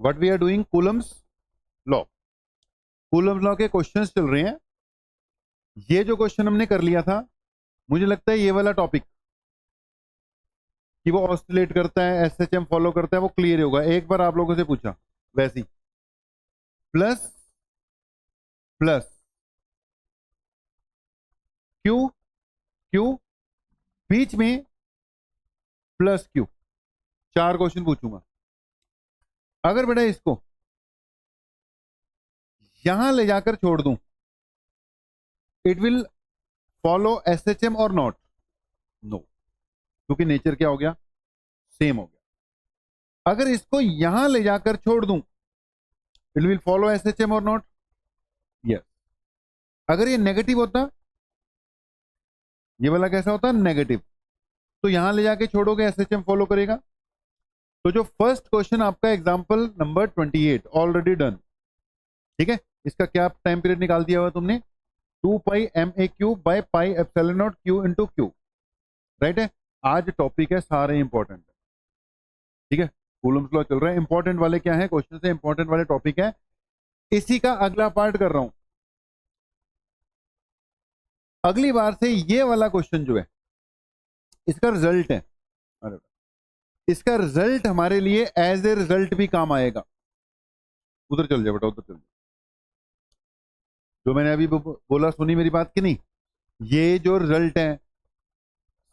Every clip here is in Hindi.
What we are doing, coulomb's law. Coulomb's law के क्वेश्चंस चल रहे हैं। ये जो क्वेश्चन हमने कर लिया था, मुझे लगता है ये वाला टॉपिक कि वो ऑसिलेट करता है, एसएचएम फॉलो करता है, वो क्लियर होगा। एक बार आप लोगों से पूछा वैसे ही, प्लस प्लस क्यू क्यू बीच में प्लस क्यू, 4 क्वेश्चन पूछूंगा। अगर बेटा इसको यहां ले जाकर छोड़ दूं, इट विल फॉलो एसएचएम और नॉट? नो, क्योंकि नेचर क्या हो गया, सेम हो गया। अगर इसको यहां ले जाकर छोड़ दूं, इट विल फॉलो एसएचएम और नॉट? यस। अगर ये नेगेटिव होता, ये वाला कैसा होता, नेगेटिव, तो यहां ले जाके छोड़ोगे एसएचएम फॉलो करेगा। तो जो फर्स्ट क्वेश्चन आपका एग्जांपल नंबर 28 ऑलरेडी डन, ठीक है। इसका क्या टाइम पीरियड निकाल दिया हुआ तुमने, 2 pi M A Q by pi epsilon nought Q into Q, right है। आज टॉपिक है सारे इंपॉर्टेंट, ठीक है। कूलम्स लॉ चल रहा है, इंपॉर्टेंट वाले क्या है क्वेश्चन से, इंपॉर्टेंट वाले टॉपिक है। इसी का अगला पार्ट कर रहा हूं। अगली बार से ये वाला क्वेश्चन जो है, इसका रिजल्ट है, अरे इसका रिजल्ट हमारे लिए एज ए रिजल्ट भी काम आएगा। उधर चल जाए बेटा, उधर चल जाए। जो मैंने अभी बोला, सुनी मेरी बात कि नहीं? ये जो रिजल्ट है,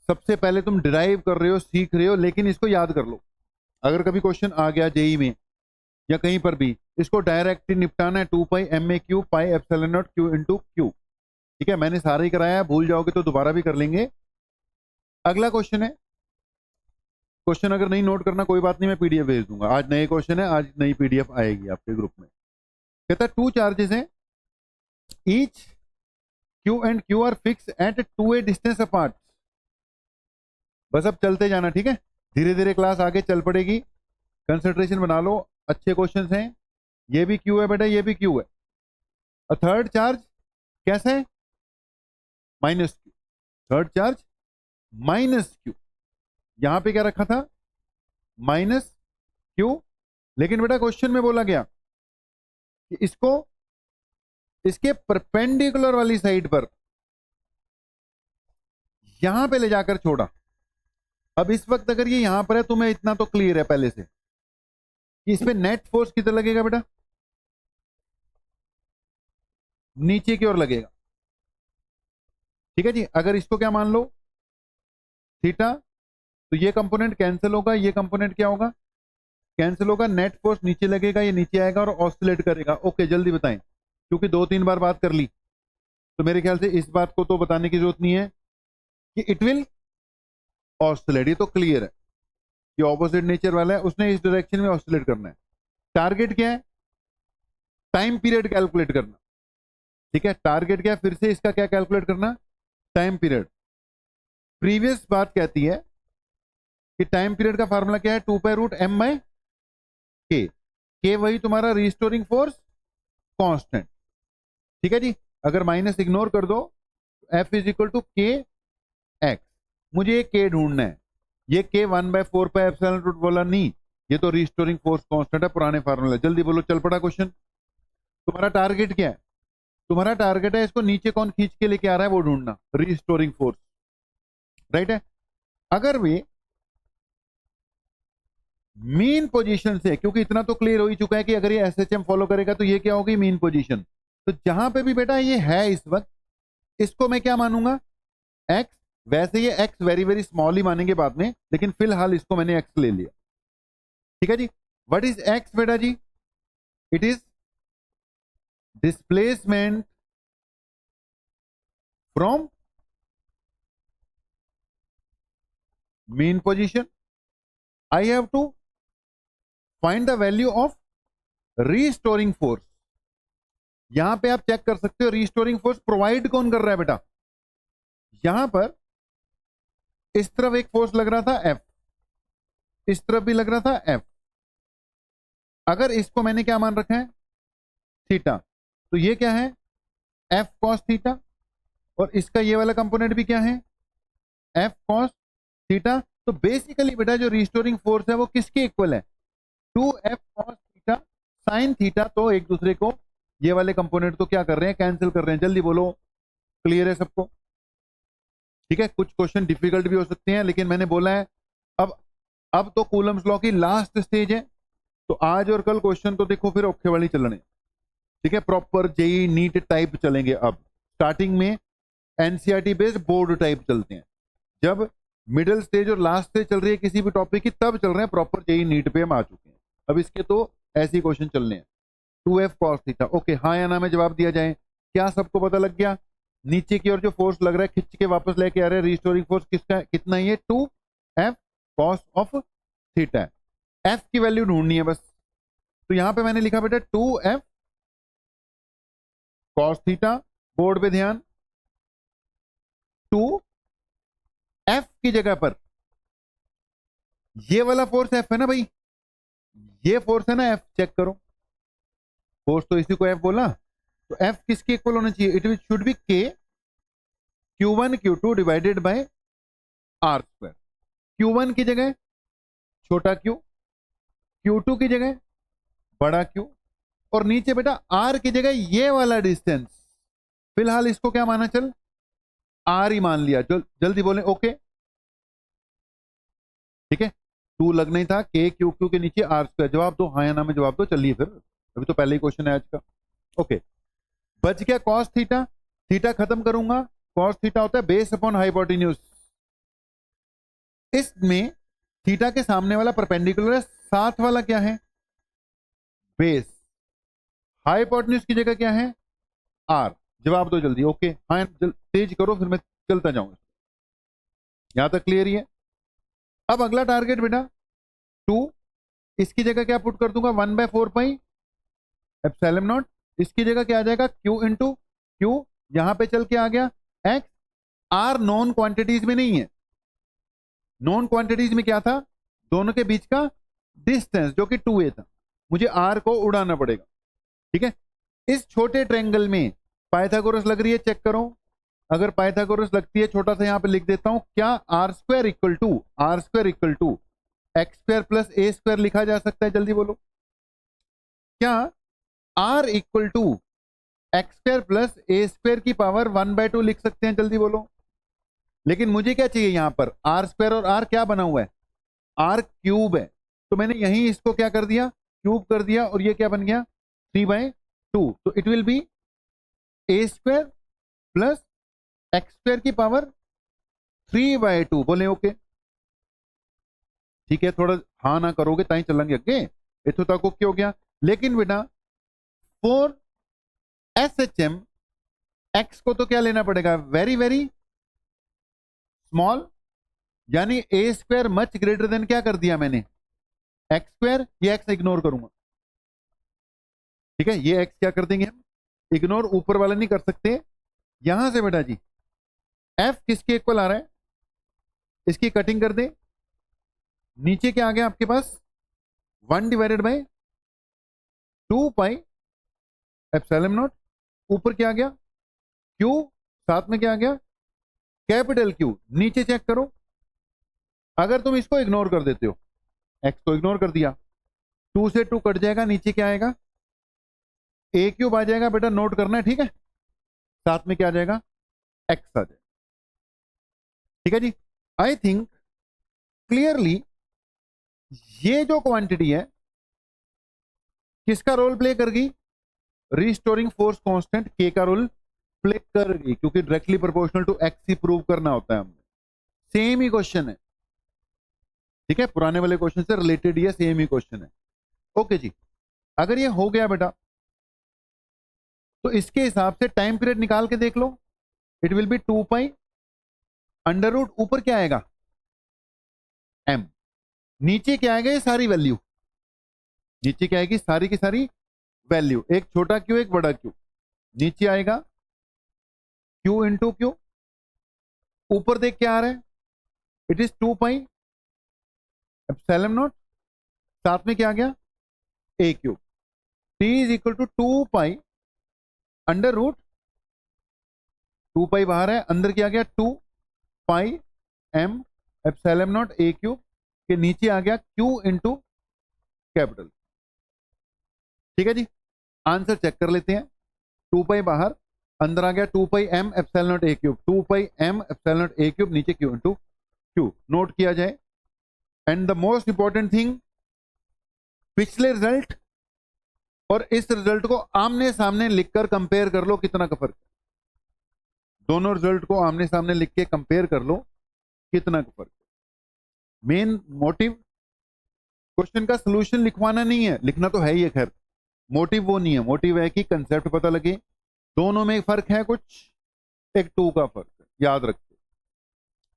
सबसे पहले तुम डिराइव कर रहे हो, सीख रहे हो, लेकिन इसको याद कर लो। अगर कभी क्वेश्चन आ गया जेई में या कहीं पर भी, इसको डायरेक्ट निपटाना है। 2 pi M A Q pi epsilon nought Q into Q, ठीक है। मैंने सारा ही कराया, भूल जाओगे तो दोबारा भी कर लेंगे। अगला क्वेश्चन है, क्वेश्चन अगर नहीं नोट करना कोई बात नहीं, मैं पीडीएफ भेज दूंगा। आज नए क्वेश्चन है, आज नई पीडीएफ आएगी आपके ग्रुप में। कहता है 2 चार्जेस हैं, each Q and Q R fix eight 2a distance apart. बस अब चलते जाना, ठीक है। धीरे धीरे क्लास आगे चल पड़ेगी, कंसंट्रेशन बना लो। अच्छे क्वेश्चन हैं। ये भी क्यू है बेटा, ये भी क्यू है। और थर्ड चार्ज कैसे है, minus Q. Third charge minus Q, यहां पे क्या रखा था, माइनस क्यू। लेकिन बेटा क्वेश्चन में बोला गया कि इसको इसके परपेंडिकुलर वाली साइड पर यहां पे ले जाकर छोड़ा। अब इस वक्त अगर ये यहां पर है, तुम्हें इतना तो क्लियर है पहले से कि इस पे नेट फोर्स कितना लगेगा बेटा, नीचे की ओर लगेगा, ठीक है जी। अगर इसको क्या मान लो, थीटा, तो ये कंपोनेंट कैंसिल होगा, ये कंपोनेंट क्या होगा, कैंसिल होगा। नेट फोर्स नीचे लगेगा, ये नीचे आएगा और ऑसिलेट करेगा। ओके, जल्दी बताएं, क्योंकि 2-3 बार बात कर ली, तो मेरे ख्याल से इस बात को तो बताने की जरूरत नहीं है कि इट विल ऑसिलेट। ये तो क्लियर है कि ऑपोजिट नेचर वाला है, उसने इस डायरेक्शन में ऑसिलेट करना है। टारगेट क्या है, टाइम पीरियड कैलकुलेट करना, ठीक है। टारगेट क्या है, फिर से इसका क्या कैलकुलेट करना, टाइम पीरियड। प्रीवियस बात कहती है कि टाइम पीरियड का फार्मूला क्या है, 2 पाई रूट एम बाई के। के वही तुम्हारा रिस्टोरिंग फोर्स कांस्टेंट, ठीक है जी। अगर माइनस इग्नोर कर दो, एफ इज इक्वल टू के एक्स। मुझे ये के ढूंढना है, ये के 1/4 पाई एप्सिलॉन रूट बोला नहीं, ये तो रिस्टोरिंग फोर्स कांस्टेंट है, पुराने फार्मूला। जल्दी बोलो, चल पड़ा क्वेश्चन। तुम्हारा टारगेट क्या है, तुम्हारा टारगेट है इसको नीचे कौन खींच के लेके आ रहा है वो ढूंढना, रिस्टोरिंग फोर्स, राइट है। अगर वे मीन पोजीशन से, क्योंकि इतना तो क्लियर हो ही चुका है कि अगर ये एसएचएम फॉलो करेगा तो ये क्या होगी, मीन पोजीशन। तो जहां पे भी बेटा ये है इस वक्त, इसको मैं क्या मानूंगा, एक्स। वैसे ये एक्स वेरी वेरी स्मॉल ही मानेंगे बाद में, लेकिन फिलहाल इसको मैंने एक्स ले लिया, ठीक है जी। व्हाट इज एक्स बेटा जी, it is displacement from mean position. I have to find the value of restoring force. यहां पे आप चेक कर सकते हो रीस्टोरिंग फोर्स प्रोवाइड कौन कर रहा है बेटा। यहां पर इस तरफ एक फोर्स लग रहा था एफ, इस तरफ भी लग रहा था एफ। अगर इसको मैंने क्या मान रखा है, थीटा, तो ये क्या है, एफ कॉस थीटा। और इसका ये वाला कंपोनेंट भी क्या है, एफ कॉस थीटा। तो बेसिकली बेटा जो रिस्टोरिंग फोर्स है वो किसके इक्वल है, 2f cos theta sine theta तो एक दूसरे को, ये वाले कंपोनेंट तो क्या कर रहे हैं, कैंसिल कर रहे हैं। जल्दी बोलो, क्लियर है सबको? ठीक है, कुछ क्वेश्चन डिफिकल्ट भी हो सकते हैं, लेकिन मैंने बोला है अब तो कूलम्स लॉ की लास्ट स्टेज है, तो आज और कल क्वेश्चन तो देखो फिर औखे वाली चलने। ठीक है, प्रॉपर जेई नीट टाइप चलेंगे। अब स्टार्टिंग में एनसीईआरटी बेस्ड बोर्ड टाइप चलते हैं, जब मिडिल स्टेज और लास्ट स्टेज चल रही है किसी भी टॉपिक की, तब चल रहे हैं प्रॉपर जेई नीट पे हम आ चुके हैं। अब इसके तो ऐसे ही क्वेश्चन चलने हैं। 2f cos थीटा, ओके, हाँ या ना में जवाब दिया जाए। क्या सबको पता लग गया? नीचे की ओर जो फोर्स लग रहा है, खिंच के वापस लेके आ रहे हैं, रिस्टोरिंग फोर्स किसका, कितना ही है? 2f cos ऑफ थीटा है। f की वैल्यू ढूंढनी है बस, तो यहां पे मैंने लिखा बेटा 2f cos थीटा, बोर्ड पे ध्यान, 2f की जगह पर ये वाला फोर्स f है ना भाई, ये फोर्स है ना f, चेक करो, फोर्स तो इसी को f बोला, तो f किसके इक्वल होना चाहिए? It should be k q1 q2 divided by r square. q1 की जगह छोटा q, q2 की जगह बड़ा q, और नीचे बेटा r की जगह ये वाला डिस्टेंस। फिलहाल इसको क्या माना, चल r ही मान लिया। जल्दी बोले ओके। ठीक है, 2 लगना ही था, k q q के नीचे r स्क्वायर। जवाब दो, हाँ या ना में जवाब दो। चलिए फिर, अभी तो पहले ही क्वेश्चन है आज का। ओके, बच गया cos थीटा, थीटा खत्म करूंगा, cos थीटा होता है बेस अपॉन हाइपोटेन्यूज। इसमें थीटा के सामने वाला परपेंडिकुलर है, साथ वाला क्या है? बेस। हाइपोटेन्यूज की जगह क्या है? आर। जवाब दो जल्दी। ओके, हाँ तेज करो, फिर मैं चलता जाऊंगा। यहां तक क्लियर ही है? अब अगला टारगेट बेटा 2, इसकी जगह क्या पुट कर दूंगा? 1/4 पाई एप्सिलॉन नॉट। इसकी जगह क्या आ जाएगा? Q इंटू क्यू, यहां पे चल के आ गया x। r नॉन क्वांटिटीज में नहीं है, नॉन क्वांटिटीज में क्या था? दोनों के बीच का डिस्टेंस जो कि 2a था, मुझे r को उड़ाना पड़ेगा। ठीक है, इस छोटे ट्रायंगल में पाइथागोरस लग रही है, चेक करो। अगर पाइथागोरस लगती है, छोटा सा यहां पे लिख देता हूं, क्या r square equal to X square plus A square लिखा जा सकता है? जल्दी बोलो, क्या r equal to X square plus A square की पावर 1/2 लिख सकते हैं? जल्दी बोलो। लेकिन मुझे क्या चाहिए यहां पर? r स्क्वायर, और r क्या बना हुआ है? r क्यूब है, तो मैंने यहीं इसको क्या कर दिया? क्यूब कर दिया, और ये क्या बन गया? 3/2। तो it will B A square plus x square की पावर 3/2। बोले ओके? ठीक है, थोड़ा हाँ ना करोगे ताई चलेंगे अगे, इथों तक ओके हो गया। लेकिन बेटा फॉर SHM x को तो क्या लेना पड़ेगा? वेरी वेरी स्मॉल, यानी ए स्क्वायर मच ग्रेटर देन, क्या कर दिया मैंने? X square. ये x इग्नोर करूंगा। ठीक है, ये x क्या कर देंगे हम? इग्नोर, ऊपर वाला नहीं कर सकते। यहां से बेटा जी f किसके इक्वल आ रहा है? इसकी कटिंग कर दे। नीचे क्या आ गया आपके पास? 1/2 पाई एप्सिलॉन नॉट। ऊपर क्या आ गया? q, साथ में क्या आ गया? Capital Q। नीचे चेक करो, अगर तुम इसको इग्नोर कर देते हो, x को इग्नोर कर दिया, 2 से 2 कट जाएगा, नीचे क्या आएगा? a क्यूब आ जाएगा। बेटा नोट करना है, ठीक है? साथ में क्या आ जाएगा? x आ जाएगा। ठीक है जी, आई थिंक क्लियरली ये जो क्वांटिटी है किसका रोल प्ले कर गई? रिस्टोरिंग फोर्स कांस्टेंट k का रोल प्ले कर गई, क्योंकि डायरेक्टली प्रोपोर्शनल टू x ही प्रूव करना होता है हमने। सेम ही क्वेश्चन है, ठीक है, पुराने वाले क्वेश्चन से रिलेटेड ये सेम ही क्वेश्चन है। ओके जी, अगर ये हो गया बेटा, तो इसके हिसाब से टाइम पीरियड निकाल के देख लो। It will be 2 pi under root, ऊपर क्या आएगा? m, नीचे क्या आएगा? ये सारी वैल्यू, नीचे क्या आएगी? सारी की सारी वैल्यू। एक छोटा क्यू, एक बड़ा क्यू। नीचे आएगा q इंटू क्यू, ऊपर देख क्या आ रहा है? It is 2 pi epsilon naught, साथ में क्या आ गया? a cube. t is equal to 2 pi under root, 2 pi बाहर है, अंदर क्या आ गया? 2 pi m epsilon naught a cube के नीचे आ गया q इंटू कैपिटल। ठीक है जी, आंसर चेक कर लेते हैं। 2 पाई बाहर, अंदर आ गया 2 pi M epsilon nought a cube, 2 pi M epsilon nought a cube, नीचे क्यू इंटू क्यू नोट किया जाए। And the most important thing, पिछले रिजल्ट और इस रिजल्ट को आमने सामने लिखकर कंपेयर कर लो कितना का फर्क है। दोनों रिजल्ट को आमने सामने लिख के कंपेयर कर लो कितना का फर्क है। मेन मोटिव क्वेश्चन का सॉल्यूशन लिखवाना नहीं है, लिखना तो है ही है, खैर मोटिव वो नहीं है, मोटिव है कि कंसेप्ट पता लगे। दोनों में फर्क है कुछ, एक 2 का फर्क है, याद रखिए,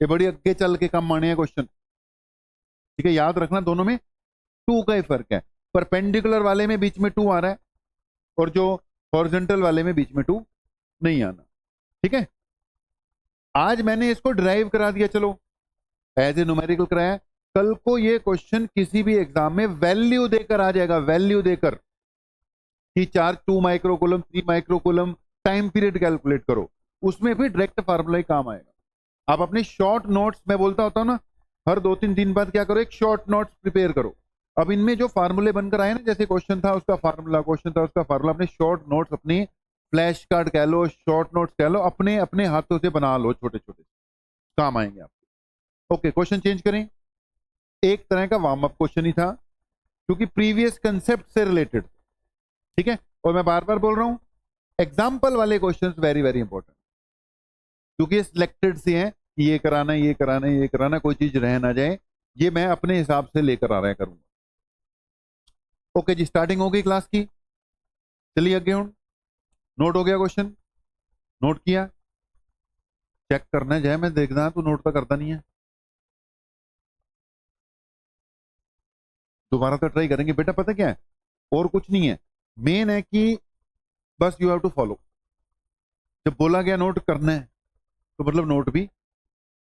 ये बड़ी आगे चल के काम आने क्वेश्चन, ठीक है, याद रखना दोनों में 2 का ही फर्क है। परपेंडिकुलर वाले में बीच में 2 आ रहा है और जो हॉरिजॉन्टल वाले में बीच में 2 नहीं आना, ठीक है। आज मैंने इसको ड्राइव करा दिया, चलो एज ए न्यूमेरिकल कराया। कल को ये क्वेश्चन किसी भी एग्जाम में वैल्यू देकर आ जाएगा, वैल्यू देकर कि charge 2 microcoulomb 3 microcoulomb, time period calculate करो, उसमें भी डायरेक्ट फार्मूला ही काम आएगा। आप अपने शॉर्ट नोट्स, मैं बोलता होता हूं ना, हर 2-3 दिन बाद क्या करो, एक शॉर्ट नोट्स प्रिपेयर करो। अब इनमें जो फार्मूले बनकर आए ना, जैसे क्वेश्चन था उसका फार्मूला, क्वेश्चन था उसका फार्मूला, अपने शॉर्ट नोट्स, अपने फ्लैश कार्ड कह लो, शॉर्ट नोट्स कह लो, अपने अपने हाथों से बना लो, छोटे छोटे काम आएंगे आपको। ओके, क्वेश्चन चेंज करें। एक तरह का वार्म अप क्वेश्चन ही था क्योंकि प्रीवियस कंसेप्ट से रिलेटेड, ठीक है। और मैं बार बार बोल रहा हूं, एग्जाम्पल वाले क्वेश्चंस वेरी वेरी इंपॉर्टेंट, क्योंकि ये सिलेक्टेड से हैं कि ये कराना, ये कराना, ये कराना, कोई चीज रह ना जाए, ये मैं अपने हिसाब से लेकर आ रहा करूंगा। ओके जी, स्टार्टिंग हो गई क्लास की, चलिए आगे। हूं नोट हो गया क्वेश्चन, नोट किया, चेक करना है, जय मैं देखना तू नोट तो करता नहीं है, दोबारा तो ट्राई करेंगे बेटा। पता क्या है, और कुछ नहीं है, मेन है कि बस यू हैव टू फॉलो। जब बोला गया नोट करना है तो मतलब नोट भी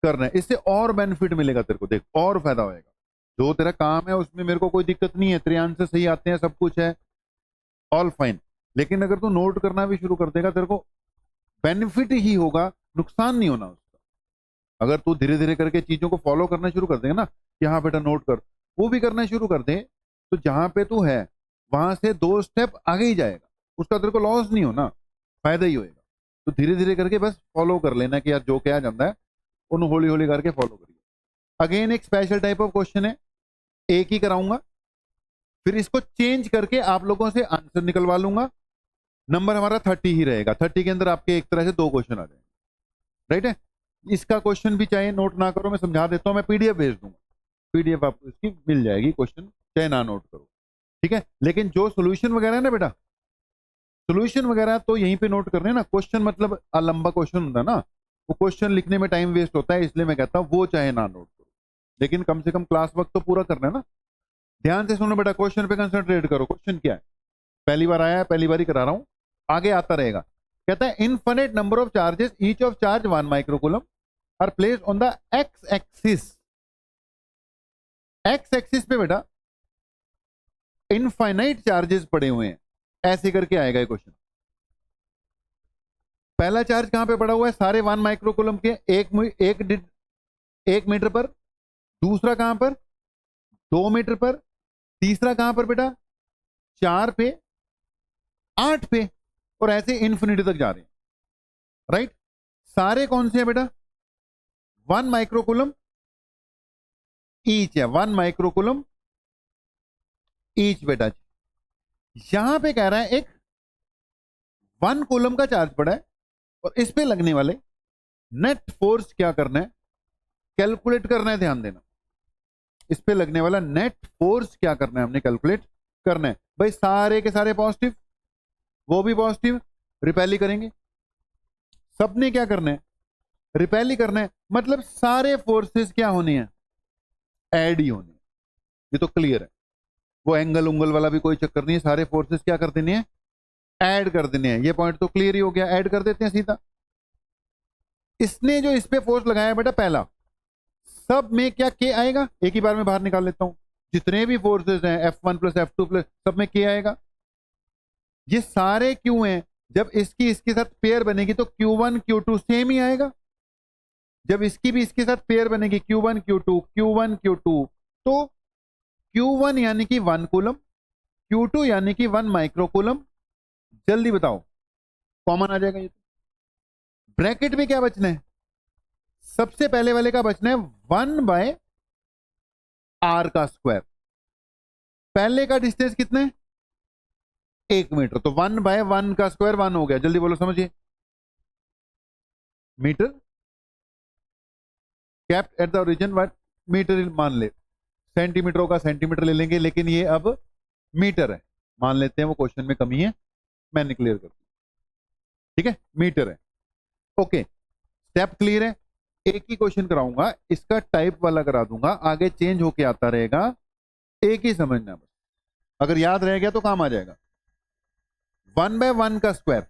करना है, इससे और बेनिफिट मिलेगा तेरे को, देख और फायदा होएगा। जो तेरा काम है उसमें मेरे को कोई दिक्कत नहीं है, तेरे आंसर सही आते हैं, सब कुछ है, ऑल फाइन। लेकिन अगर तू नोट करना भी शुरू कर देगा, तेरे को बेनिफिट ही होगा, नुकसान नहीं होना उसका। अगर तू धीरे धीरे करके चीजों को फॉलो करना शुरू कर देगा ना, कि हाँ बेटा नोट कर, वो भी करना शुरू कर दे, तो जहां पे तू है वहां से 2 स्टेप आगे ही जाएगा, उसका तेरे को लॉस नहीं होना, फायदा ही होएगा। तो धीरे धीरे करके बस फॉलो कर लेना कि यार जो क्या जाता है उन्हें हौली हौली करके फॉलो करिए। अगेन एक स्पेशल टाइप ऑफ क्वेश्चन है, एक ही कराऊंगा, फिर इसको चेंज करके आप लोगों से आंसर निकलवा लूंगा। नंबर हमारा 30 ही रहेगा, 30 के अंदर आपके एक तरह से 2 क्वेश्चन आ जाएंगे, राइट है। इसका क्वेश्चन भी चाहे नोट ना करो, मैं समझा देता हूं, मैं पीडीएफ भेज दूंगा, पीडीएफ आपको इसकी मिल जाएगी, क्वेश्चन चाहे ना नोट करो, ठीक है। लेकिन जो सोल्यूशन वगैरह है ना बेटा, सोल्यूशन वगैरह तो यहीं पे नोट करने ना, क्वेश्चन मतलब लंबा क्वेश्चन होता है ना, वो क्वेश्चन लिखने में टाइम वेस्ट होता है, इसलिए मैं कहता हूँ वो चाहे ना नोट करो, लेकिन कम से कम क्लास वर्क तो पूरा करना है ना। ध्यान से सुनो बेटा, क्वेश्चन पे कंसंट्रेट करो। क्वेश्चन क्या है, पहली बार आया है, पहली बार ही करा रहा हूं, आगे आता रहेगा। कहता है infinite number of charges, each of charge 1 microcoulomb are placed on the X axis. X axis पे बेटा इनफाइनाइट चार्जेस पड़े हुए हैं, ऐसे करके आएगा ये क्वेश्चन। पहला चार्ज कहां पे पड़ा हुआ है, सारे 1 माइक्रोकूलम के, एक मीटर पर। दूसरा कहां पर, 2 मीटर पर। तीसरा कहां पर बेटा, 4 पे, 8 पे, और ऐसे इन्फिनिटी तक जा रहे हैं, राइट। सारे कौन से हैं बेटा, 1 माइक्रोकूलम ईच है, 1 माइक्रोकूलम ईच बेटा जी। यहां पे कह रहा है एक 1 कूलम का चार्ज पड़ा है और इस पे लगने वाले नेट फोर्स क्या करना है, कैलकुलेट करना है, ध्यान देना। इस पे लगने वाला नेट फोर्स क्या करना है, हमने कैलकुलेट करना है। भाई सारे के सारे पॉजिटिव, वो भी पॉजिटिव, रिपेल ही करेंगे। सबने क्या करना है, रिपेल ही करना है, मतलब सारे फोर्सेस क्या होने हैं, ऐड ही होने हैं। ये तो क्लियर है, वो एंगल उंगल वाला भी कोई चक्कर नहीं है, सारे फोर्सेस क्या कर देने हैं, ऐड कर देने हैं। ये पॉइंट तो क्लियर ही हो गया, ऐड कर देते हैं सीधा। इसने जो इस पे फोर्स लगाया बेटा पहला, सब में क्या के आएगा, एक ही बार में बाहर निकाल लेता हूं, जितने भी फोर्सेस हैं F1 प्लस F2 प्लस, सब में के आएगा। ये सारे क्यू हैं, जब इसकी इसके साथ पेयर बनेगी तो Q1 Q2 सेम ही आएगा। जब इसकी भी इसके साथ पेयर बनेगी Q1 Q2 Q1 Q2, तो Q1 यानी कि 1 कूलम, Q2 यानी कि 1 माइक्रोकूलम। जल्दी बताओ, कॉमन आ जाएगा ये। ब्रैकेट में क्या बचना है? सबसे पहले वाले का बचना है 1/r का स्क्वायर। पहले का डिस्टेंस कितना है? 1 मीटर, तो 1/1 का स्क्वायर 1 हो गया। जल्दी बोलो, समझिए। Meter kept at the origin, what meter मान ले, सेंटीमीटर का सेंटीमीटर ले लेंगे, लेकिन ये अब मीटर है मान लेते हैं। वो क्वेश्चन में कमी है, मैंने क्लियर कर दी। ठीक है, मीटर है। ओके, स्टेप क्लियर है। एक ही क्वेश्चन कराऊंगा, इसका टाइप वाला करा दूंगा, आगे चेंज होके आता रहेगा। एक ही समझना बस, अगर याद रह गया तो काम आ जाएगा। 1/1 का स्क्वायर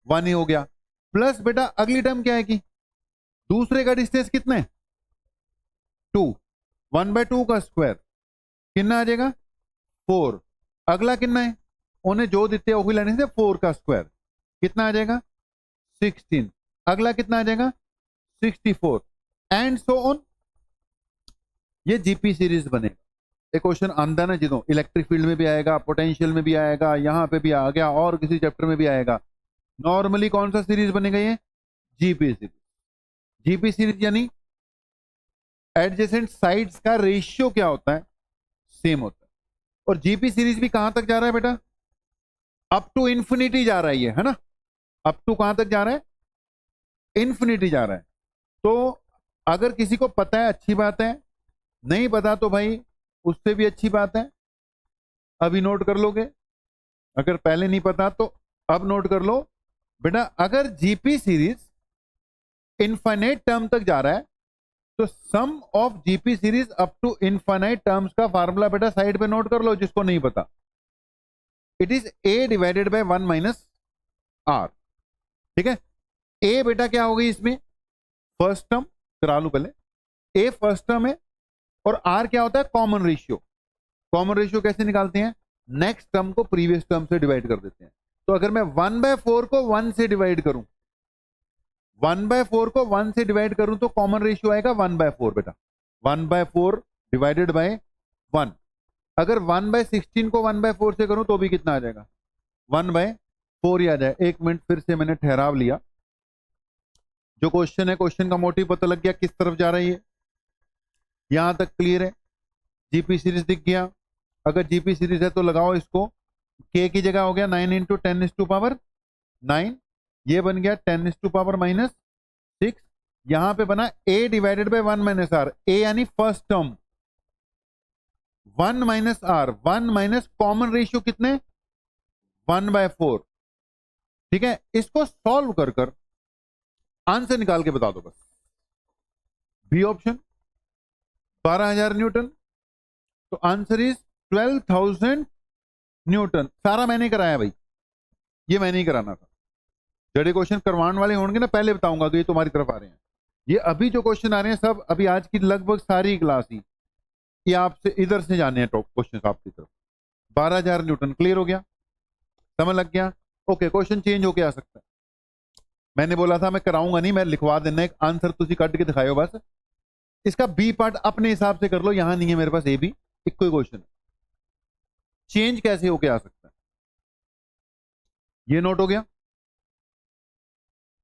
1 ही हो गया, प्लस बेटा अगली टर्म क्या है कि दूसरे का डिस्टेंस कितना है? 2। 1/2 का स्क्वायर कितना आ जाएगा? 4। अगला कितना है? उन्हें जो देते वही लेने से 4 का स्क्वायर कितना आ जाएगा? 16। अगला कितना आ जाएगा? 64 एंड सो ऑन। ये जीपी सीरीज बनेगा। एक क्वेश्चन आंदा ना जिदों इलेक्ट्रिक फील्ड में भी आएगा, पोटेंशियल में भी आएगा, यहां पे भी आ गया और किसी चैप्टर में भी आएगा। नॉर्मली कौन सा सीरीज बनेगा? ये जीपी सीरीज। जीपी सीरीज यानी एडजेसेंट साइड्स का रेशियो क्या होता है? सेम होता है। और जीपी सीरीज भी कहां तक जा रहा है बेटा? अप टू इंफिनिटी जा रहा है ये, है ना। अप टू कहां तक जा रहा है? इंफिनिटी जा रहा है। तो अगर किसी को पता है अच्छी बात है, नहीं पता तो भाई उससे भी अच्छी बात है, अभी नोट कर लोगे। अगर पहले नहीं पता तो अब नोट कर लो बेटा। अगर जीपी सीरीज इनफाइनाइट टर्म तक जा रहा है तो sum of GP series up to infinite terms का फार्मूला बेटा साइड पे नोट कर लो, जिसको नहीं पता। It is a divided by 1 minus r। ठीक है, a बेटा क्या हो गई इसमें? फर्स्ट टर्म करा लू पहले। a फर्स्ट टर्म है और r क्या होता है? Common ratio. कॉमन रेशियो कैसे निकालते हैं? नेक्स्ट टर्म को प्रीवियस टर्म से डिवाइड कर देते हैं। तो अगर मैं 1/4 को 1 से डिवाइड करूं, 1/4 को 1 से डिवाइड करूं तो कॉमन रेशियो आएगा 1/4 बेटा। 1/4 डिवाइडेड बाय 1। अगर 1/16 को 1/4 से करूं तो भी कितना आ जाएगा? 1/4 ही आ जाए। एक मिनट, फिर से मैंने ठहराव लिया। जो क्वेश्चन है, क्वेश्चन का मोटिव पता लग गया किस तरफ जा रही है, यहां तक क्लियर है। जीपी सीरीज दिख गया। अगर जीपी सीरीज है तो लगाओ इसको। के की जगह हो गया 9 × 10⁻⁹ ये बन गया 10⁻⁻6। यहां पे बना a divided by 1 minus r। a यानी first term 1 minus r, 1 minus common ratio कितने? 1/4। ठीक है, इसको सॉल्व कर कर आंसर निकाल के बता दो बस। बी ऑप्शन 12,000 न्यूटन, तो आंसर इज 12,000 न्यूटन। सारा मैंने कराया भाई, ये मैंने ही कराना था। जड़े क्वेश्चन करवाने वाले होंगे ना, पहले बताऊंगा कि ये तुम्हारी तरफ आ रहे हैं। ये अभी जो क्वेश्चन आ रहे हैं सब अभी आज की लगभग सारी क्लास ही ये आपसे इधर से जाने हैं टॉप क्वेश्चन आपकी तरफ। 12,000 न्यूटन क्लियर हो गया, समझ लग गया। ओके, क्वेश्चन चेंज होके आ सकता है। मैंने बोला था मैं कराऊंगा नहीं, मैं लिखवा देना एक आंसर, तुझे कट के दिखाओ बस। इसका बी पार्ट अपने हिसाब से कर लो, यहां नहीं है मेरे पास ए बी, एक कोई क्वेश्चन चेंज कैसे होके आ सकता है, ये नोट हो गया।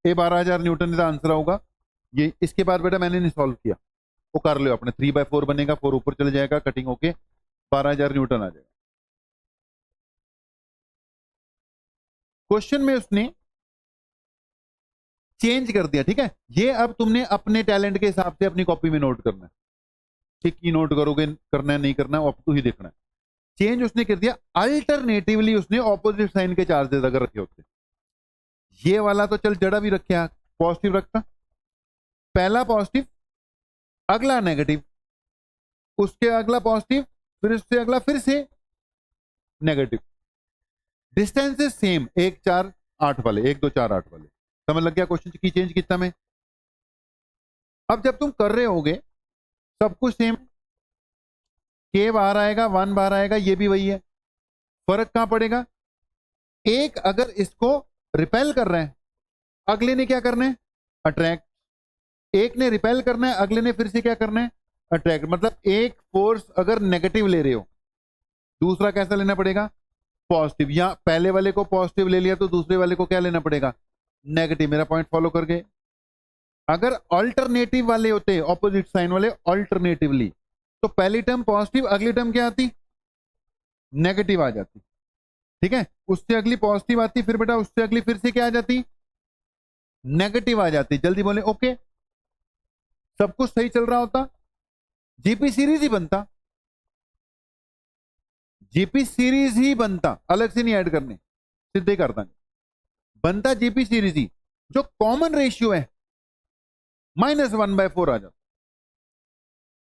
ए 12,000 न्यूटन का आंसर होगा ये। इसके बाद बेटा मैंने नहीं सॉल्व किया, वो कर लो अपने। 3/4 बनेगा, 4 ऊपर चले जाएगा, कटिंग होके 12,000 न्यूटन आ जाएगा। क्वेश्चन में उसने चेंज कर दिया। ठीक है, ये अब तुमने अपने टैलेंट के हिसाब से अपनी कॉपी में नोट करना है। ठीक ही नोट करोगे, करना है नहीं करना है अब तो ही देखना है। चेंज उसने कर दिया, अल्टरनेटिवली उसने ऑपोजिट साइन के चार्जेस अगर रखे होते, ये वाला तो चल जड़ा भी रखे, पॉजिटिव रखता, पहला पॉजिटिव अगला नेगेटिव, उसके अगला पॉजिटिव, फिर उससे अगला फिर से नेगेटिव। डिस्टेंसेस सेम, 1 4 8 वाले, 1 2 4 8 वाले। समझ लग गया क्वेश्चन की चेंज कितना में। अब जब तुम कर रहे होगे सब कुछ सेम, के बाहर आएगा 1 बाहर आएगा, ये भी वही है। फर्क कहां पड़ेगा? एक अगर इसको रिपेल कर रहे हैं, अगले ने क्या करना है? अट्रैक्ट। एक ने रिपेल करना है, अगले ने फिर से क्या करना है? अट्रैक्ट। मतलब एक फोर्स अगर नेगेटिव ले रहे हो दूसरा कैसा लेना पड़ेगा, पॉजिटिव। या पहले वाले को पॉजिटिव ले लिया तो दूसरे वाले को क्या लेना पड़ेगा, नेगेटिव। मेरा पॉइंट फॉलो कर गए। अगर अल्टरनेटिव वाले होते, ऑपोजिट साइन वाले, अल्टरनेटिवली, तो पहली टर्म पॉजिटिव, अगली टर्म क्या आती, नेगेटिव आ जाती। ठीक है, उससे अगली पॉजिटिव आती, फिर बेटा उससे अगली फिर से क्या आ जाती, नेगेटिव आ जाती। जल्दी बोले ओके, सब कुछ सही चल रहा होता, जीपी सीरीज ही बनता, जीपी सीरीज ही बनता, अलग से नहीं ऐड करने, सीधे करता बनता जीपी सीरीज ही। जो कॉमन रेशियो है -1/4 आ जाता।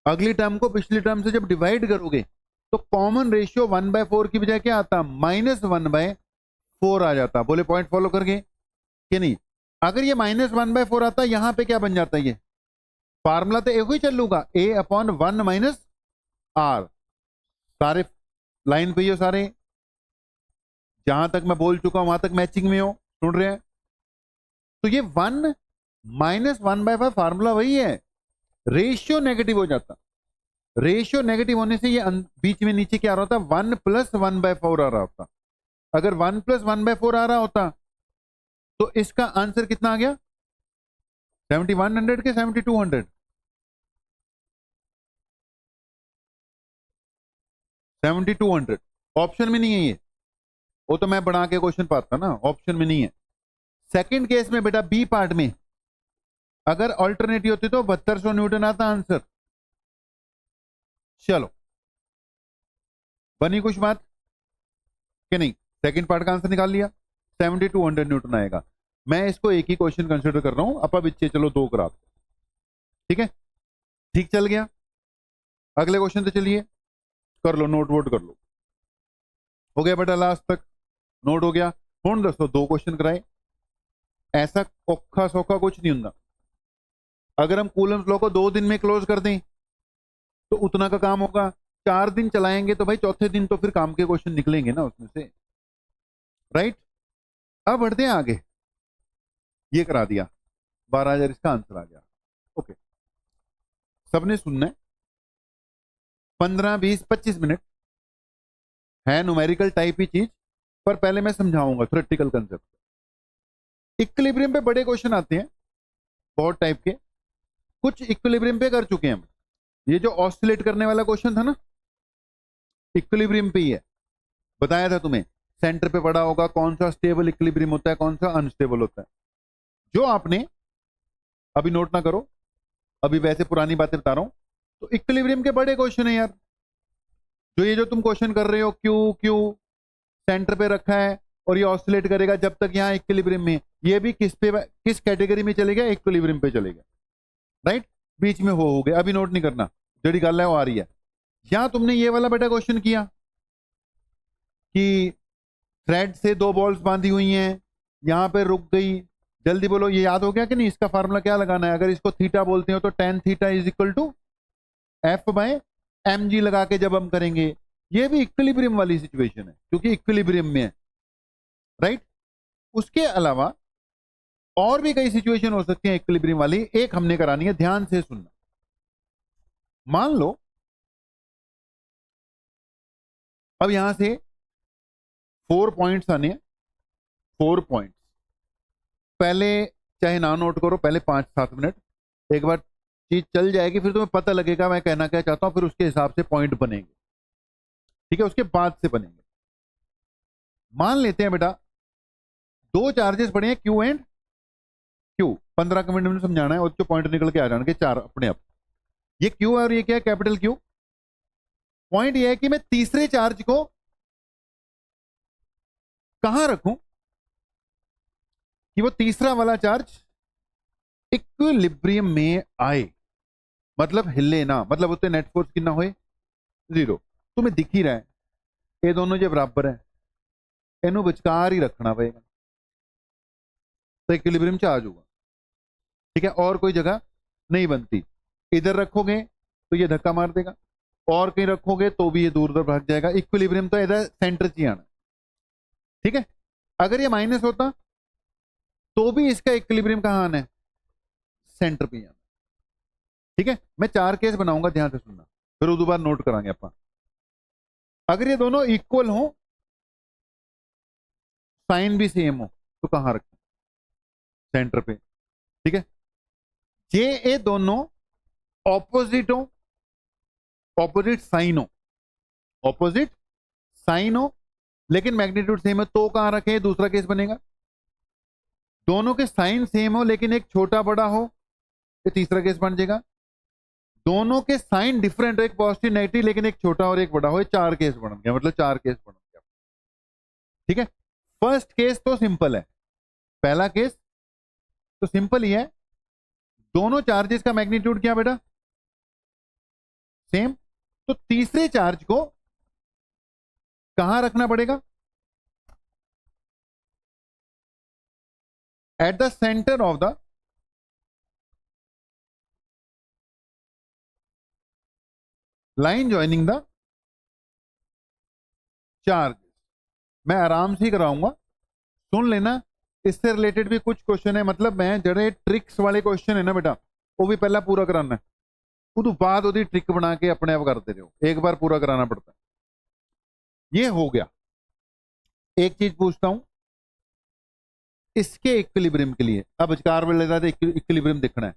अगली टर्म को पिछली टर्म से जब डिवाइड करोगे तो कॉमन रेशियो 1/4 की बजाय क्या आता, -1/4 आ जाता। बोले पॉइंट फॉलो करके कि नहीं। अगर ये -1/4 आता, यहां पे क्या बन जाता है, ये फार्मूला तो एक ही चलूगा, A/1 -R। सारे लाइन पे ही हो, सारे जहां तक मैं बोल चुका हूं वहां तक मैचिंग में हो, सुन रहे हैं। तो ये 1 -1/5 फार्मूला वही है, रेशियो नेगेटिव हो जाता। रेशियो नेगेटिव होने से ये बीच में नीचे क्या आ रहा होता, 1 + 1/4 आ रहा होता। अगर 1 + 1/4 आ रहा होता तो इसका आंसर कितना आ गया, 7100 के 7200, 7200। ऑप्शन में नहीं है ये, वो तो मैं बना के क्वेश्चन पाता ना, ऑप्शन में नहीं है। सेकंड केस में बेटा बी पार्ट में अगर अल्टरनेटिव होती तो 7200 न्यूटन आता आंसर। चलो बनी कुछ बात कि नहीं, सेकंड पार्ट का आंसर निकाल लिया, 7200 न्यूटन आएगा। मैं इसको एक ही क्वेश्चन कंसिडर कर रहा हूं, अपा बिच्चे चलो दो करा, ठीक है, ठीक चल गया। अगले क्वेश्चन तो चलिए कर लो, नोट वोट कर लो। हो गया बेटा लास्ट तक नोट हो गया। हूं दसो दो क्वेश्चन कराए, ऐसा औखा सौखा कुछ नहीं होता। अगर हम कूलम्स लॉ को 2 दिन में क्लोज कर दें तो उतना का काम होगा, 4 दिन चलाएंगे तो भाई चौथे दिन तो फिर काम के क्वेश्चन निकलेंगे ना उसमें से, राइट। अब बढ़ते हैं आगे, ये करा दिया, 12,000 इसका आंसर आ गया। ओके, सबने सुनना है, 15 20 25 मिनट है, न्यूमेरिकल टाइप ही चीज, पर पहले मैं समझाऊंगा थ्योरेटिकल कंसेप्ट। इक्विलिब्रियम पे बड़े क्वेश्चन आते हैं बहुत टाइप के, कुछ इक्विलिब्रियम पे कर चुके हैं हम। ये जो ऑसिलेट करने वाला क्वेश्चन था ना, इक्विलिब्रियम पे ही है, बताया था तुम्हें, सेंटर पे पड़ा होगा कौन सा स्टेबल इक्विलिब्रियम होता है, कौन सा अनस्टेबल होता है। जो आपने अभी नोट ना करो, अभी वैसे पुरानी बातें बता रहा हूं। तो इक्विलिब्रियम के बड़े क्वेश्चन है यार, जो ये जो तुम क्वेश्चन कर रहे हो, क्यू क्यू सेंटर पे रखा है और ये ऑसिलेट करेगा जब तक यहाँ इक्विलिब्रियम में, ये भी किस कैटेगरी में चलेगा, इक्विलिब्रियम पे चलेगा, राइट। बीच में हो गया, अभी नोट नहीं करना, जड़ी गल है वो आ रही है। यहां तुमने ये वाला बेटा क्वेश्चन किया कि थ्रेड से 2 बॉल्स बांधी हुई हैं, यहां पे रुक गई, जल्दी बोलो ये याद हो गया कि नहीं। इसका फार्मूला क्या लगाना है, अगर इसको थीटा बोलते हो तो tan थीटा = F/mg लगा के जब हम करेंगे, ये भी इक्विलिब्रियम वाली सिचुएशन है क्योंकि इक्विलिब्रियम में है, राइट। उसके अलावा और भी कई सिचुएशन हो सकती है इक्विलिब्रियम वाली, एक हमने करानी है, ध्यान से सुनना। मान लो अब यहां से 4 पॉइंट्स आने हैं, 4 पॉइंट्स, पहले चाहे ना नोट करो, पहले 5-7 मिनट, एक बार चीज चल जाएगी फिर तुम्हें पता लगेगा मैं कहना क्या चाहता हूं, फिर उसके हिसाब से पॉइंट बनेंगे, ठीक है, उसके बाद से बनेंगे। मान लेते हैं बेटा 2 चार्जेस पड़े हैं क्यू एंड क्यू, 15 मिनट में समझाना है और जो पॉइंट निकल के आ जाएंगे 4 अपने आप। ये क्यू है और ये क्या है, कैपिटल क्यू। पॉइंट ये है कि मैं तीसरे चार्ज को कहां रखूं कि वो तीसरा वाला चार्ज इक्विलिब्रियम में आए, मतलब हिले ना, मतलब उससे नेट फोर्स कितना होए, 0। तुम्हें दिख ही रहा है ये दोनों जो बराबर है, इन्हों विचकार ही रखना पड़ेगा तो इक्विलिब्रियम च आ जाऊगा, ठीक है, और कोई जगह नहीं बनती। इधर रखोगे तो ये धक्का मार देगा, और कहीं रखोगे तो भी ये दूर दूर भाग जाएगा। इक्विलिब्रियम तो इधर सेंटर से ही आना, ठीक है। अगर ये माइनस होता तो भी इसका इक्विलिब्रियम कहां आना है, सेंटर पे आना, ठीक है। मैं 4 केस बनाऊंगा, ध्यान से सुनना, फिर उस बार नोट करांगे अपन। अगर ये दोनों इक्वल हो, साइन भी सेम हो, तो कहां रखें? सेंटर पे। ठीक है। जे ए दोनों ऑपोजिट हो, ऑपोजिट साइन हो, ऑपोजिट साइन हो, लेकिन मैग्नीट्यूड सेम है, तो कहां रखें? दूसरा केस बनेगा। दोनों के साइन सेम हो लेकिन एक छोटा बड़ा हो, ये तीसरा केस बन जाएगा। दोनों के साइन डिफरेंट हो, एक पॉजिटिव नेगेटिव लेकिन एक छोटा और एक बड़ा हो, ये चार केस बन गया, मतलब चार केस बन गया। ठीक है। फर्स्ट केस तो सिंपल है, पहला केस तो सिंपल ही है। दोनों चार्जेस का मैग्नीट्यूड क्या बेटा? सेम। तो तीसरे चार्ज को कहां रखना पड़ेगा? At the centre of the line joining the charge. मैं आराम से ही कराऊंगा, सुन लेना। इससे रिलेटेड भी कुछ क्वेश्चन है, मतलब मैं जड़े ट्रिक्स वाले क्वेश्चन है ना बेटा, वो भी पहला पूरा कराना है, उस बाद वो ट्रिक बना के अपने आप करते रहो, एक बार पूरा कराना पड़ता है। ये हो गया। एक चीज पूछता हूं, इसके इक्विलिब्रियम के लिए, अब विचार में लेता है इक्विलिब्रियम देखना है,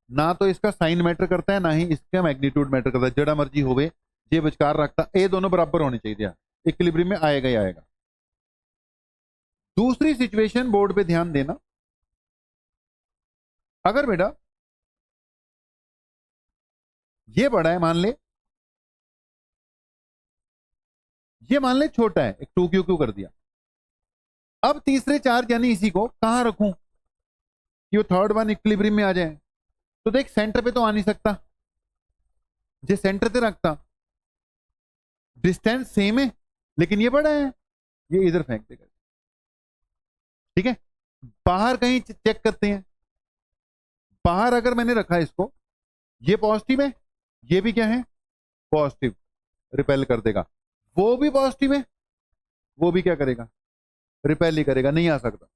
ना तो इसका साइन मैटर करता है, ना ही इसका मैग्नीट्यूड मैटर करता है, जड़ा मर्जी होवे, ये विचार रखता, ये दोनों बराबर होने चाहिए, इक्विलिब्रियम में आएगा ही आएगा। दूसरी सिचुएशन बोर्ड पे ध्यान देना, अगर बेटा ये बड़ा है, मान ले, ये मान ले छोटा है, एक 2q कर दिया। अब तीसरे चार्ज यानी इसी को कहां रखूं कि वो थर्ड वन इक्विलिब्रियम में आ जाए? तो देख सेंटर पे तो आ नहीं सकता, जे सेंटर पे रखता, डिस्टेंस सेम है लेकिन ये बड़ा है, ये इधर फेंक देगा। ठीक है। बाहर कहीं चेक करते हैं, बाहर अगर मैंने रखा इसको, ये पॉजिटिव है, ये भी क्या है? पॉजिटिव, रिपेल कर देगा। वो भी पॉजिटिव है, वो भी क्या करेगा? रिपेल ही करेगा, नहीं आ सकता,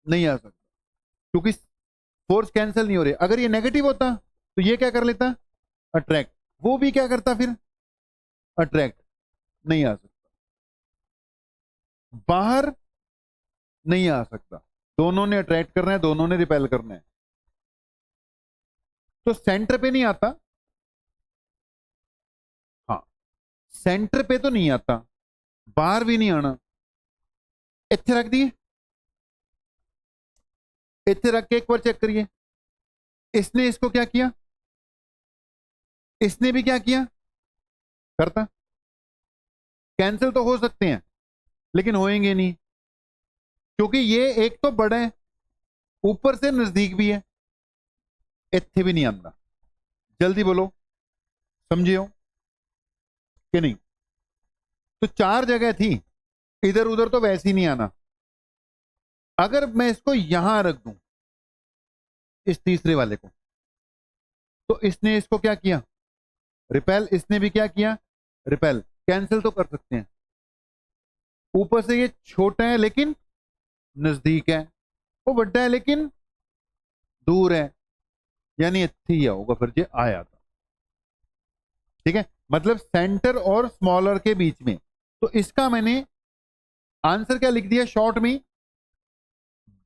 नहीं आ सकता, क्योंकि फोर्स कैंसिल नहीं हो रही। अगर ये नेगेटिव होता तो ये क्या कर लेता? अट्रैक्ट, वो भी क्या करता फिर? अट्रैक्ट, नहीं आ सकता, बाहर नहीं आ सकता, दोनों ने अट्रैक्ट करना है, दोनों ने रिपेल करना है। तो सेंटर पे नहीं आता, हाँ सेंटर पे तो नहीं आता, बाहर भी नहीं आना, इतने रख दिए, इतने रख के एक बार चेक करिए, इसने इसको क्या किया, इसने भी क्या किया, करता। कैंसिल तो हो सकते हैं लेकिन होएंगे नहीं, क्योंकि ये एक तो बड़ा है, ऊपर से नजदीक भी है, इतने भी नहीं आंदा। जल्दी बोलो, समझे हो कि नहीं? तो चार जगह थी, इधर उधर तो वैसे ही नहीं आना। अगर मैं इसको यहां रख दूं, इस तीसरे वाले को, तो इसने इसको क्या किया? रिपेल, इसने भी क्या किया? रिपेल। कैंसिल तो कर सकते हैं, ऊपर से ये छोटा है लेकिन नजदीक है, वो बड़ा है लेकिन दूर है, यानी इतनी ही होगा, फिर ये आया था। ठीक है, मतलब सेंटर और स्मॉलर के बीच में। तो इसका मैंने आंसर क्या लिख दिया शॉर्ट में?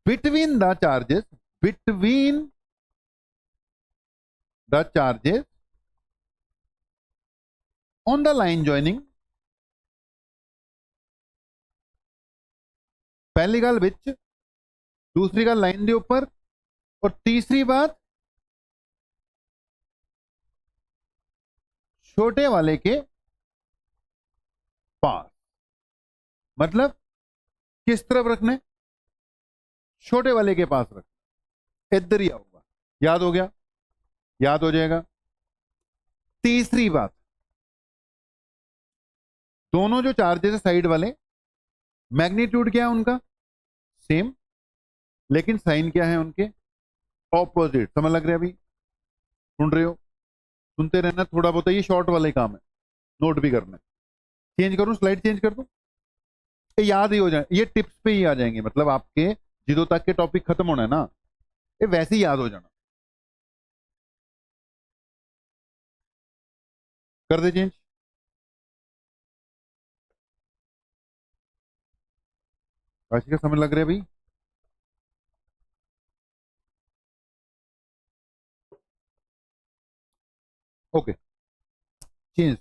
Between the charges, between the charges on the line joining, पहली गल विच, दूसरी गल लाइन के ऊपर, और तीसरी बात छोटे वाले के पास। मतलब किस तरफ रखने? छोटे वाले के पास रखना, इधर ही आऊंगा। याद हो गया? याद हो जाएगा। तीसरी बात, दोनों जो चार्जेस है साइड वाले, मैग्नीट्यूड क्या है उनका? सेम, लेकिन साइन क्या है उनके? ऑपोजिट। समझ लग रहा है? अभी सुन रहे हो? सुनते रहना, थोड़ा बहुत ये शॉर्ट वाले काम है, नोट भी करना है। चेंज करूं, स्लाइड चेंज कर दूं, ये याद ही हो जाए, ये टिप्स पे ही आ जाएंगे, मतलब आपके जिदों तक के टॉपिक खत्म होना है ना, ये वैसे ही याद हो जाना। कर दे चेंज। काशी का समय लग रहा है भाई। Okay, change.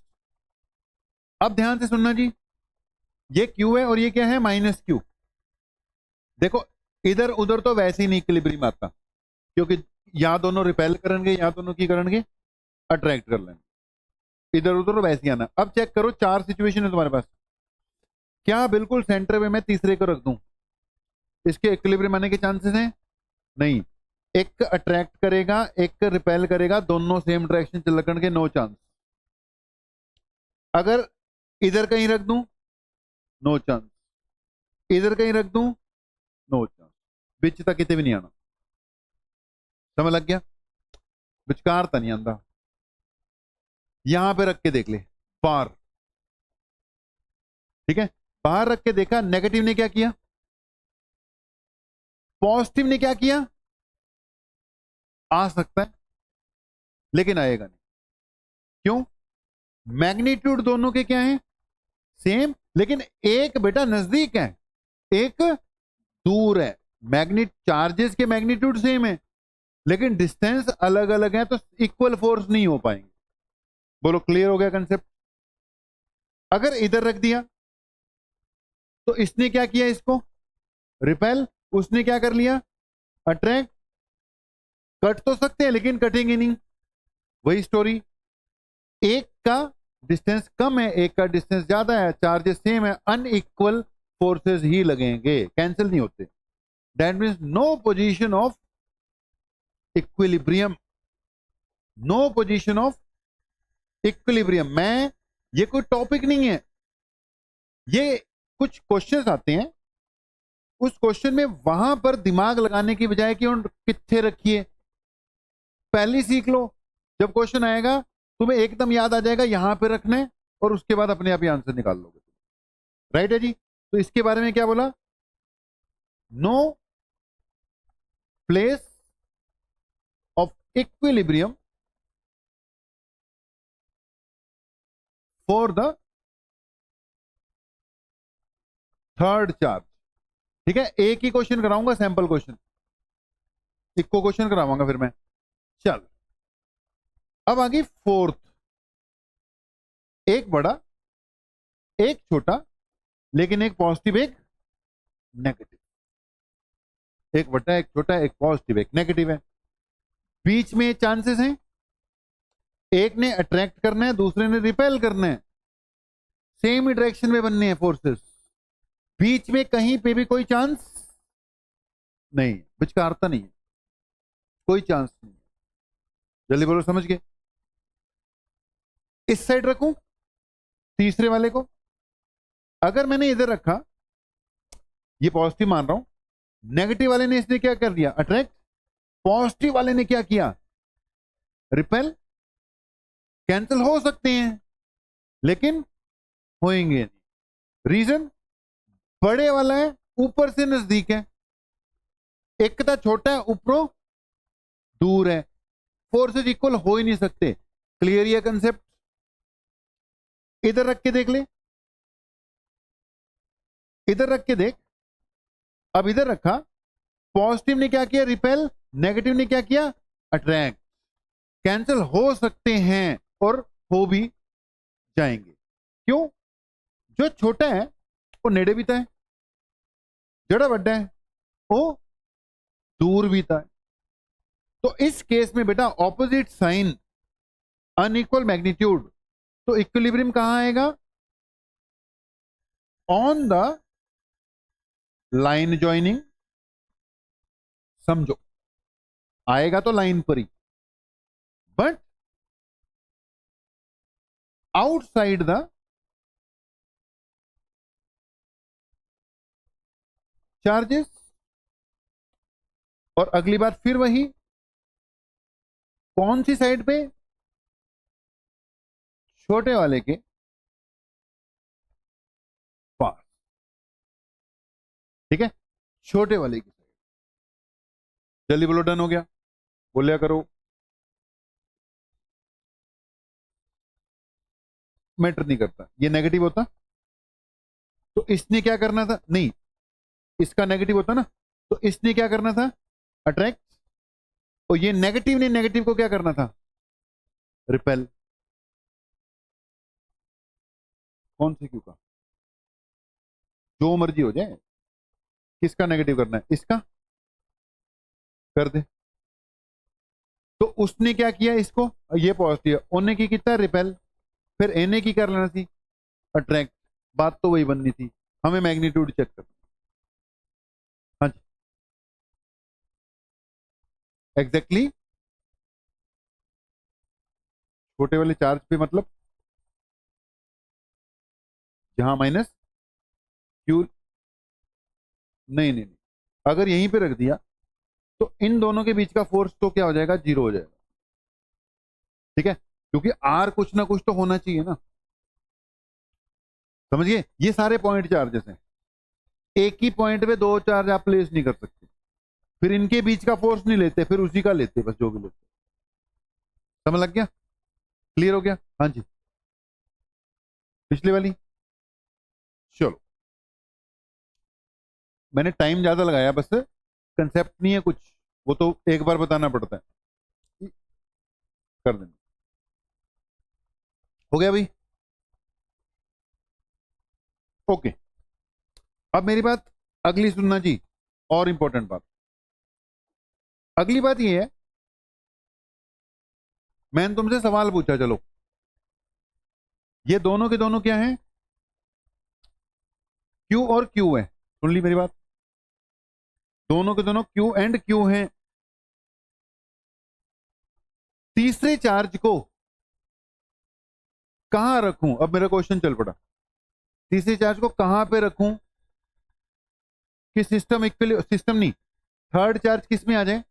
अब ध्यान से सुनना जी, ये क्यू है और ये क्या है, माइनस क्यू। देखो इधर उधर तो वैसे ही नहीं इक्विलिब्रियम आता, क्योंकि या दोनों रिपेल करेंगे या दोनों की करेंगे, अट्रैक्ट कर लेंगे। इधर उधर तो वैसे ही आना। अब चेक करो, चार सिचुएशन है तुम्हारे पास, क्या बिल्कुल सेंटर में मैं तीसरे को रख दूं, इसके इक्विलिब्रियम आने के चांसेस हैं? नहीं। एक अट्रैक्ट करेगा, एक रिपेल करेगा, दोनों सेम डायरेक्शन चल के, नो चांस। अगर इधर कहीं रख दूं, नो चांस। इधर कहीं रख दूं, नो चांस। बिच तक कितने भी नहीं आना। समझ लग गया? विचकार तो नहीं आंदा। यहां पे रख के देख ले, बाहर। ठीक है, बाहर रख के देखा, नेगेटिव ने क्या किया, पॉजिटिव ने क्या किया, आ सकता है लेकिन आएगा नहीं। क्यों? मैग्नीट्यूड दोनों के क्या है, सेम, लेकिन एक बेटा नजदीक है, एक दूर है। मैग्नेट चार्जेस के मैग्नीट्यूड सेम है, लेकिन डिस्टेंस अलग अलग है, तो इक्वल फोर्स नहीं हो पाएंगे। बोलो क्लियर हो गया कंसेप्ट? अगर इधर रख दिया तो इसने क्या किया, इसको रिपेल, उसने क्या कर लिया, अट्रैक्ट। कट तो सकते हैं लेकिन कटेंगे नहीं। वही स्टोरी, एक का डिस्टेंस कम है, एक का डिस्टेंस ज्यादा है, चार्जेस सेम है, अनइक्वल फोर्सेस ही लगेंगे, कैंसिल नहीं होते। That means no position of equilibrium, no position of equilibrium. मैं, ये कोई टॉपिक नहीं है, ये कुछ क्वेश्चंस आते हैं, उस क्वेश्चन में वहां पर दिमाग लगाने की बजाय कि उन कितने रखिए, पहले सीख लो। जब क्वेश्चन आएगा तुम्हें एकदम याद आ जाएगा, यहां पे रखना है, और उसके बाद अपने आप ही आंसर निकाल लोगे। राइट है जी? तो इसके बारे में क्या बोला, no place of equilibrium for the third charge. ठीक है, एक ही क्वेश्चन कराऊंगा, सैंपल क्वेश्चन, इक्को क्वेश्चन कराऊंगा फिर मैं। चल, अब आगे फोर्थ, एक बड़ा एक छोटा, लेकिन एक पॉजिटिव एक नेगेटिव। एक बड़ा एक छोटा, एक पॉजिटिव एक नेगेटिव है। बीच में चांसेस हैं, एक ने अट्रैक्ट करना है, दूसरे ने रिपेल करना है, सेम ही डायरेक्शन में बनने हैं फोर्सेस। बीच में कहीं पे भी कोई चांस नहीं, विचकारता नहीं है, कोई चांस नहीं। जल्दी बोलो, समझ गए? इस साइड रखूं तीसरे वाले को, अगर मैंने इधर रखा, ये पॉजिटिव मान रहा हूं, नेगेटिव वाले ने इसने क्या कर दिया, अट्रैक्ट, पॉजिटिव वाले ने क्या किया, रिपेल। कैंसिल हो सकते हैं लेकिन होएंगे नहीं। रीजन, बड़े वाला है ऊपर से नजदीक है, एक का छोटा है ऊपरों दूर है, फोर्सेज इक्वल हो ही नहीं सकते। क्लियर ये कंसेप्ट? इधर रख के देख ले, इधर रख के देख। अब इधर रखा, पॉजिटिव ने क्या किया, रिपेल, नेगेटिव ने क्या किया, अट्रैक्ट। कैंसिल हो सकते हैं और हो भी जाएंगे। क्यों? जो छोटा है वो नेड़े भी था, जड़ा बड़ा है वो दूर भी था। तो इस केस में बेटा ऑपोजिट साइन, अनइक्वल मैग्नीट्यूड, तो इक्विलिब्रियम कहां आएगा, ऑन द लाइन ज्वाइनिंग। समझो, आएगा तो लाइन पर ही, बट आउटसाइड द चार्जेस। और अगली बात फिर वही, कौन सी साइड पे, छोटे वाले के पास। ठीक है, छोटे वाले की साइड। जल्दी बोलो, डन हो गया? बोलिया करो। मैटर नहीं करता, ये नेगेटिव होता तो इसने क्या करना था, नहीं, इसका नेगेटिव होता ना, तो इसने क्या करना था, अट्रैक्ट, और ये नेगेटिव ने नेगेटिव को क्या करना था, रिपेल। कौन सी क्यू का, जो मर्जी हो जाए, किसका नेगेटिव करना है, इसका कर दे। तो उसने क्या किया, इसको, ये पॉजिटिव, उन्ने की कितना, रिपेल, फिर एने की कर लेना थी, अट्रैक्ट। बात तो वही बननी थी, हमें मैग्नीट्यूड चेक करना। हाँ जी, एग्जैक्टली छोटे वाले चार्ज पे, मतलब जहां माइनस क्यू, नहीं नहीं नहीं, अगर यहीं पे रख दिया तो इन दोनों के बीच का फोर्स तो क्या हो जाएगा, जीरो हो जाएगा। ठीक है, क्योंकि आर कुछ ना कुछ तो होना चाहिए ना, समझिए, ये सारे पॉइंट चार्जेस हैं, एक ही पॉइंट पे दो चार्ज आप प्लेस नहीं कर सकते, फिर इनके बीच का फोर्स नहीं लेते, फिर उसी का लेते, बस जो भी लेते। समझ लग गया, क्लियर हो गया। हाँ जी, पिछली वाली, चलो, मैंने टाइम ज्यादा लगाया, बस कंसेप्ट नहीं है कुछ, वो तो एक बार बताना पड़ता है, कर देंगे। हो गया भाई, ओके। अब मेरी बात अगली सुनना जी, और इंपॉर्टेंट बात, अगली बात ये है, मैंने तुमसे सवाल पूछा, चलो, ये दोनों के दोनों क्या हैं, क्यू और क्यू है, सुन ली मेरी बात, दोनों के दोनों क्यू एंड क्यू हैं। तीसरे चार्ज को कहां रखूं, अब मेरा क्वेश्चन चल पड़ा, तीसरे चार्ज को कहां पे रखूं कि सिस्टम सिस्टम नहीं, थर्ड चार्ज किस में आ जाए,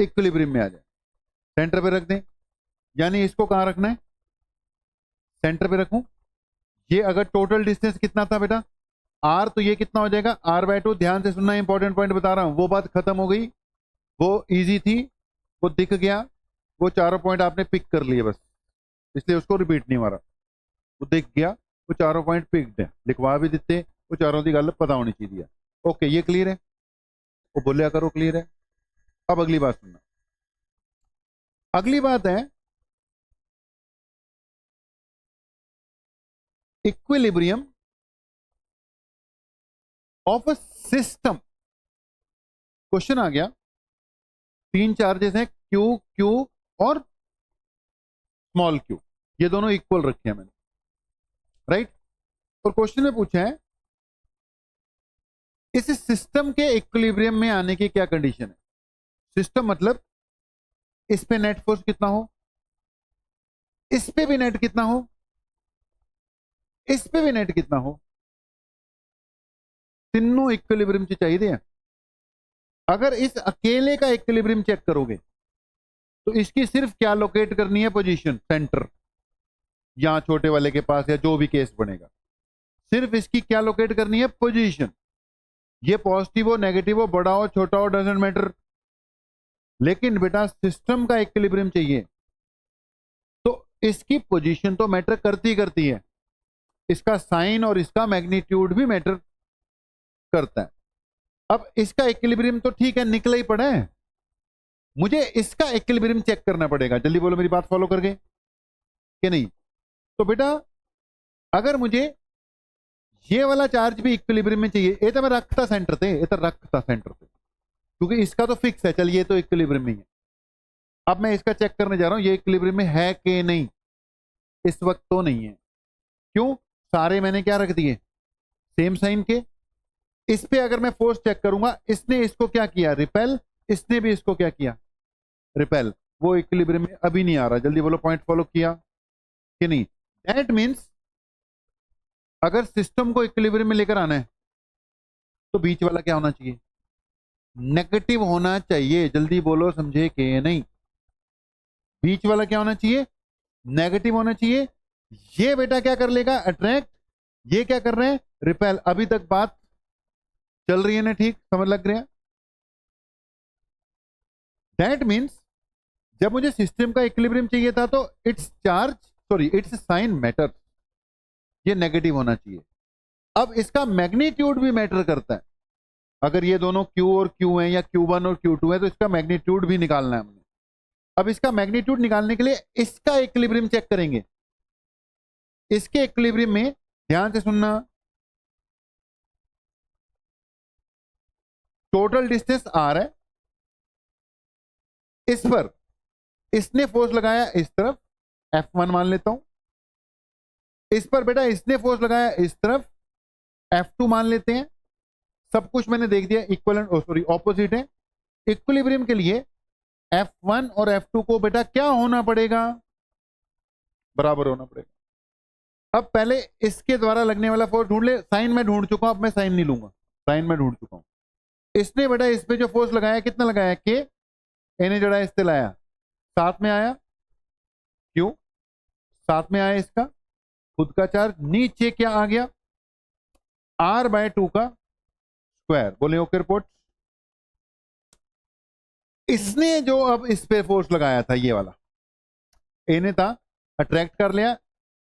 इक्विलिब्रियम में आ जाए, सेंटर पे रख दें, यानी इसको कहां रखना है, सेंटर पे रखूं। ये अगर टोटल डिस्टेंस कितना था बेटा, आर, तो ये कितना हो जाएगा, R/2। ध्यान से सुनना, इंपॉर्टेंट पॉइंट बता रहा हूं, वो बात खत्म हो गई, वो इजी थी, वो दिख गया, वो चारों पॉइंट आपने पिक कर लिए बस, इसलिए उसको रिपीट नहीं मारा, वो दिख गया, वो चारों पॉइंट पिक्ड है, लिखवा भी देते, वो चारों की गल पता होनी चाहिए। ओके, ये क्लियर है, वो बोलिया करो क्लियर है। अब अगली बात सुनना, अगली बात है equilibrium of a system. Question आ गया, तीन चार्जेस हैं, क्यू, क्यू और स्मॉल क्यू, ये दोनों इक्वल रखे हैं मैंने, राइट। और क्वेश्चन में पूछा है, इस सिस्टम के इक्विलिब्रियम में आने की क्या कंडीशन है, सिस्टम मतलब इस पे नेट फोर्स कितना हो, इस पे भी नेट कितना हो, इस पे भी नेट कितना हो, तीनों इक्विलिब्रियम चाहिए हैं। अगर इस अकेले का इक्विलिब्रियम चेक करोगे तो इसकी सिर्फ क्या लोकेट करनी है, पोजीशन, सेंटर, या छोटे वाले के पास, या जो भी केस बनेगा, सिर्फ इसकी क्या लोकेट करनी है, पोजीशन। ये पॉजिटिव हो, नेगेटिव हो, बड़ा हो, छोटा हो, डजंट मैटर, लेकिन बेटा सिस्टम का इक्विलिब्रियम चाहिए, तो इसकी पोजीशन तो मैटर करती करती है, इसका साइन और इसका मैग्नीट्यूड भी मैटर करता है। अब इसका इक्विलिब्रियम तो ठीक है, निकला ही पड़ा है, मुझे इसका इक्विलिब्रियम चेक करना पड़ेगा। जल्दी बोलो, मेरी बात फॉलो कर गए कि नहीं। तो बेटा अगर मुझे ये वाला चार्ज भी इक्विलिब्रियम में चाहिए, ये तो मैं रखता सेंटर पे, ये तो रखता सेंटर पे, क्योंकि इसका तो फिक्स है, चलिए ये तो इक्विलिब्रियम में है। अब मैं इसका चेक करने जा रहा हूं, ये इक्विलिब्रियम में है कि नहीं, इस वक्त तो नहीं है, क्यों, सारे मैंने क्या रख दिए, सेम साइन के। इस पे अगर मैं फोर्स चेक करूंगा, इसने इसको क्या किया, रिपेल, इसने भी इसको क्या किया, रिपेल, वो इक्विलिब्रियम में अभी नहीं आ रहा। जल्दी बोलो, पॉइंट फॉलो किया कि नहीं। दैट मीन्स अगर सिस्टम को इक्विलिब्रियम में लेकर आना है तो बीच वाला क्या होना चाहिए, नेगेटिव होना चाहिए। जल्दी बोलो, समझे कि नहीं, बीच वाला क्या होना चाहिए, नेगेटिव होना चाहिए। ये बेटा क्या कर लेगा, अट्रैक्ट, ये क्या कर रहे हैं, रिपेल। अभी तक बात चल रही है ना, ठीक समझ लग रहा है। दैट मीन्स जब मुझे सिस्टम का इक्विलिब्रियम चाहिए था तो it's charge, sorry it's sign matter, ये नेगेटिव होना चाहिए। अब इसका मैग्नीट्यूड भी मैटर करता है, अगर ये दोनों Q और Q हैं या Q1 और Q2 है तो इसका मैग्नीट्यूड भी निकालना है हमने। अब इसका मैग्नीट्यूड निकालने के लिए इसका इक्विलिब्रियम चेक करेंगे। इसके इक्विलिब्रियम में ध्यान से सुनना, टोटल डिस्टेंस R है, इस पर इसने फोर्स लगाया इस तरफ, F1 मान लेता हूं, इस पर बेटा इसने फोर्स लगाया इस तरफ, F2 मान लेते हैं। सब कुछ मैंने देख दिया, इक्वलेंट सॉरी ऑपोजिट है। इक्विलिब्रियम के लिए F1 और F2 को बेटा क्या होना पड़ेगा, बराबर होना पड़ेगा। अब पहले इसके द्वारा लगने वाला फोर्स ढूंढ ले। साइन में ढूंढ चुका हूं, अब मैं साइन नहीं लूंगा, साइन में ढूंढ चुका हूं। इसने बेटा इस पे जो फोर्स लगाया कितना लगाया, के इन्हें जड़ा इससे लाया, साथ में आया क्यों, साथ में आया इसका खुद का चार्ज, नीचे क्या आ गया R/2 का स्क्वायर। बोले ओके रिपोर्ट। इसने जो अब इस पे फोर्स लगाया था ये वाला, इन्हें था अट्रैक्ट कर लिया,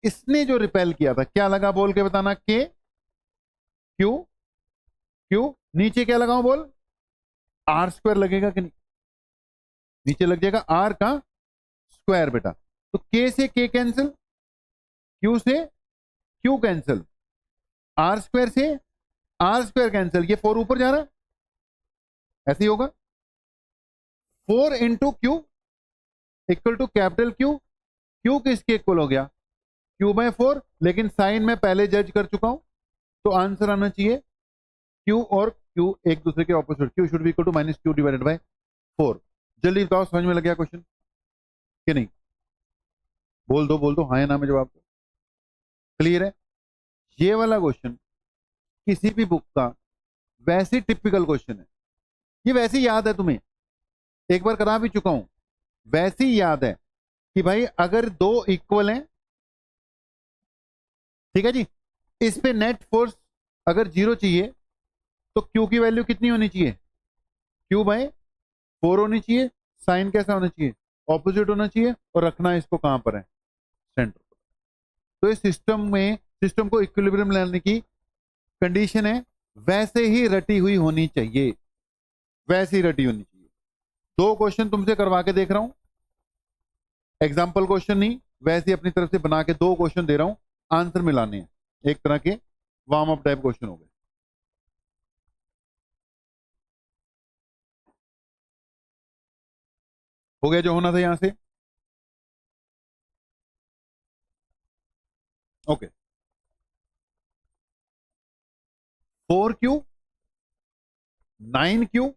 इसने जो रिपेल किया था क्या लगा बोल के बताना, के क्यू क्यू, नीचे क्या लगाऊं बोल, R² लगेगा कि नहीं, नीचे लग जाएगा R का स्क्वायर बेटा। तो के से के कैंसिल, क्यू से क्यू कैंसिल, R² से R² कैंसिल, ये 4 ऊपर जा रहा है, ऐसे ही होगा 4 into Q equal to capital Q, Q किसके इक्वल हो गया, Q/4, लेकिन साइन में पहले जज कर चुका हूं तो आंसर आना चाहिए Q और Q एक दूसरे के opposite, Q should be equal to -Q divided by 4। जल्दी बताओ समझ में लग गया क्वेश्चन कि नहीं, बोल दो हाँ या ना में जवाब दो। क्लियर है। ये वाला क्वेश्चन किसी भी बुक का वैसे टिपिकल क्वेश्चन है, ये वैसे ही याद है तुम्हें, एक बार करा भी चुका हूं, वैसे ही याद है कि भाई अगर दो इक्वल हैं, ठीक है जी, इस पे नेट फोर्स अगर 0 चाहिए तो Q की वैल्यू कितनी होनी चाहिए, Q/4 होनी चाहिए। साइन कैसा होना चाहिए, ऑपोजिट होना चाहिए, और रखना इसको कहां पर है, सेंटर पर। तो इस सिस्टम को इक्विलिब्रियम लाने की कंडीशन है वैसे ही रटी हुई होनी चाहिए, वैसे ही रटी होनी चाहिए। 2 क्वेश्चन तुमसे करवा के देख रहा हूं, एग्जाम्पल क्वेश्चन नहीं, वैसे ही अपनी तरफ से बना के 2 क्वेश्चन दे रहा हूं, आंसर मिलाने हैं, एक तरह के वार्म अप टाइप क्वेश्चन हो गए। हो गया जो होना था यहां से, ओके। 4Q 9Q,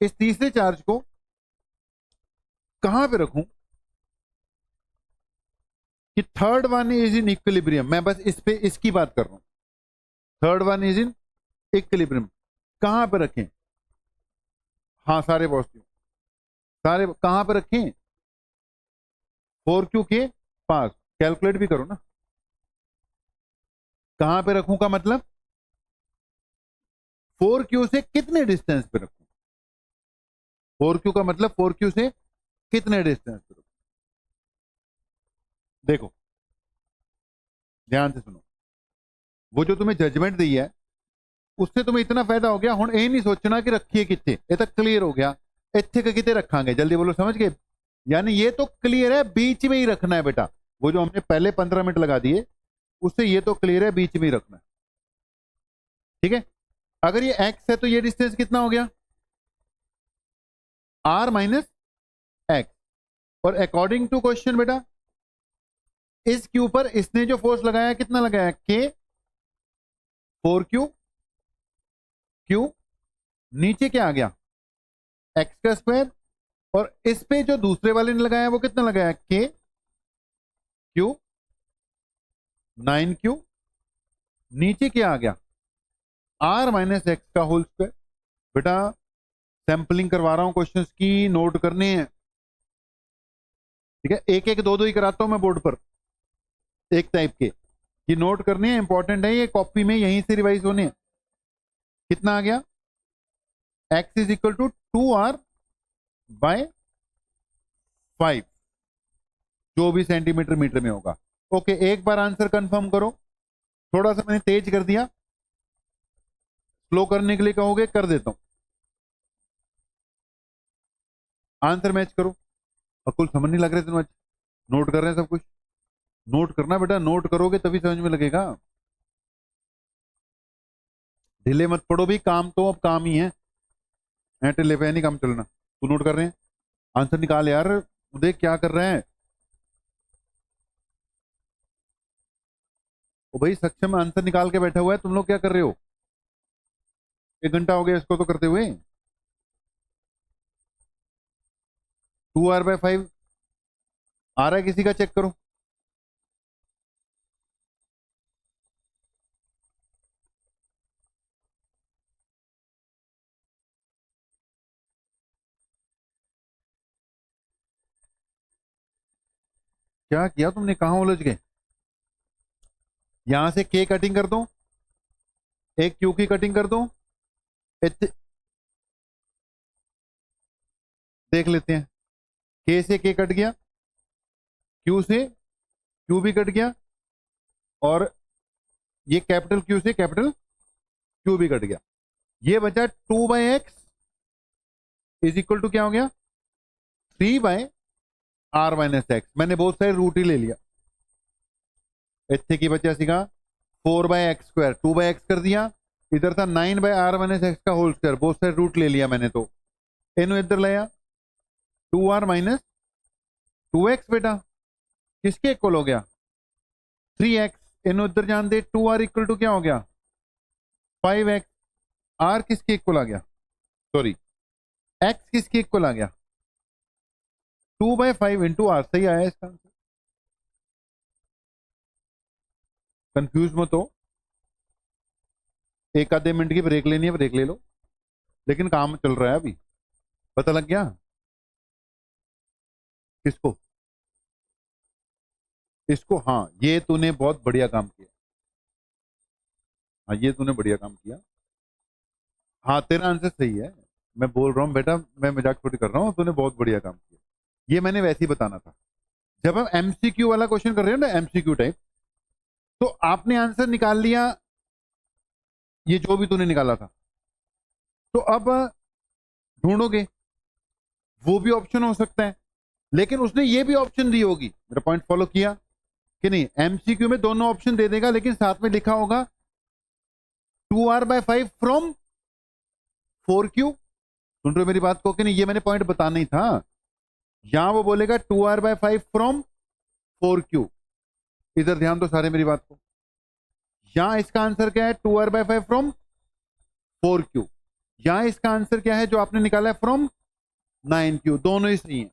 इस तीसरे चार्ज को कहां पे रखूं कि third one is in equilibrium, मैं बस इस पे इसकी बात कर रहा हूं, third one is in equilibrium, कहां पे रखें, हाँ सारे पॉजिटिव, सारे कहां पे रखें, 4Q के पास, कैलकुलेट भी करो ना, कहां पे रखूं का मतलब 4Q से कितने डिस्टेंस पे रखूं, 4Q का मतलब 4Q से कितने डिस्टेंस पे रखूं। देखो ध्यान से सुनो, वो जो तुम्हें जजमेंट दी है उससे तुम्हें इतना फायदा हो गया, हुण ये नहीं सोचना कि रखिए कितने, ये तो क्लियर हो गया, इतने का कितने रखांगे, जल्दी बोलो, समझ गए। यानी ये तो क्लियर है बीच में ही रखना है बेटा, वो जो हमने पहले 15 मिनट लगा दिए उससे ये तो क्लियर है बीच में ही रखना है, ठीक है। अगर ये x है तो ये डिस्टेंस कितना हो गया, r - x, और अकॉर्डिंग टू क्वेश्चन बेटा इस Q पर इसने जो फोर्स लगाया कितना लगाया, K, 4Q, Q, नीचे क्या आ गया x का स्क्वायर, और इस पे जो दूसरे वाले ने लगाया वो कितना लगाया, K, Q, 9Q, नीचे क्या आ गया r - x का होल स्क्वायर। बेटा सैंपलिंग करवा रहा हूं क्वेश्चंस की, नोट करने हैं, ठीक है, एक एक दो दो ही कराता हूं मैं बोर्ड पर, एक टाइप के, ये नोट करने हैं, इंपॉर्टेंट है, ये कॉपी में यहीं से रिवाइज होने हैं। कितना आ गया, x is equal to 2r/5, जो भी सेंटीमीटर मीटर में होगा। ओके, एक बार आंसर कंफर्म करो, थोड़ा सा मैंने तेज कर दिया, स्लो करने के लिए कहोगे कर देता हूं, आंसर मैच करो। अकुल समझ नहीं लग रहे तुम आज, नोट कर रहे हैं सब कुछ, नोट करना बेटा, नोट करोगे तभी समझ में लगेगा। ढीले मत पड़ो भी, काम तो अब काम ही है, ढीले पे नहीं काम चलना। तू नोट कर रहे हैं, आंसर निकाल यार, देख क्या कर रहे हैं। ओ भाई सक्षम आंसर निकाल के बैठा हुआ है, तुम लोग क्या कर रहे हो? 1 घंटा हो गया इसको तो करते हुए। 2r/5 आ रहा है किसी का, चेक करो। क्या किया तुमने, कहां उलझ गए? यहां से के कटिंग कर दो, एक क्यू की कटिंग कर दो। देख लेते हैं, के से के कट गया, क्यू से क्यू भी कट गया, और ये कैपिटल क्यू से कैपिटल क्यू भी कट गया। ये बचा 2/x इज इक्वल टू क्या हो गया, 3/r-x। मैंने बहुत सारे रूट ही ले लिया। इतने की बचा सीगा 4/x², 2/x कर दिया। इधर था 9/r-x का होल स्क्वायर, बहुत सारे रूट ले लिया मैंने, तो इन्हों इधर लाया 2r-2x। बेटा किसके इक्वल हो गया, 3x। इन्हों इधर जान दे, 2r इक्वल टू क्या हो गया, 5x। r किसके इक्वल आ गया, सॉरी x किसके इक्वल आ गया, 2/5 इंटू आर। सही आया इसका आंसर। कंफ्यूज मत हो, एक आधे मिनट की ब्रेक लेनी है ब्रेक ले लो, लेकिन काम चल रहा है अभी। पता लग गया किसको, इसको? हाँ ये तूने बहुत बढ़िया काम किया, हाँ ये तूने बढ़िया काम किया। हाँ तेरा आंसर सही है, मैं बोल रहा हूँ बेटा, मैं मजाक थोड़ी कर रहा हूँ, तूने बहुत बढ़िया काम किया। ये मैंने वैसे ही बताना था। जब हम एमसीक्यू वाला क्वेश्चन कर रहे हैं ना, एमसीक्यू टाइप, तो आपने आंसर निकाल लिया, ये जो भी तूने निकाला था, तो अब ढूंढोगे, वो भी ऑप्शन हो सकता है, लेकिन उसने ये भी ऑप्शन दी होगी। मेरा पॉइंट फॉलो किया कि नहीं? एमसीक्यू में दोनों ऑप्शन दे देगा, लेकिन साथ में लिखा होगा 2r/5 फ्रॉम 4q। सुन रहे हो मेरी बात को कि नहीं? ये मैंने पॉइंट बताना ही था। यहां वो बोलेगा 2r/5 फ्रॉम 4q। इधर ध्यान दो सारे मेरी बात को, यहां इसका आंसर क्या है, 2r/5 फ्रॉम 4q। यहां इसका आंसर क्या है जो आपने निकाला है, फ्रॉम 9q। दोनों ही सही है,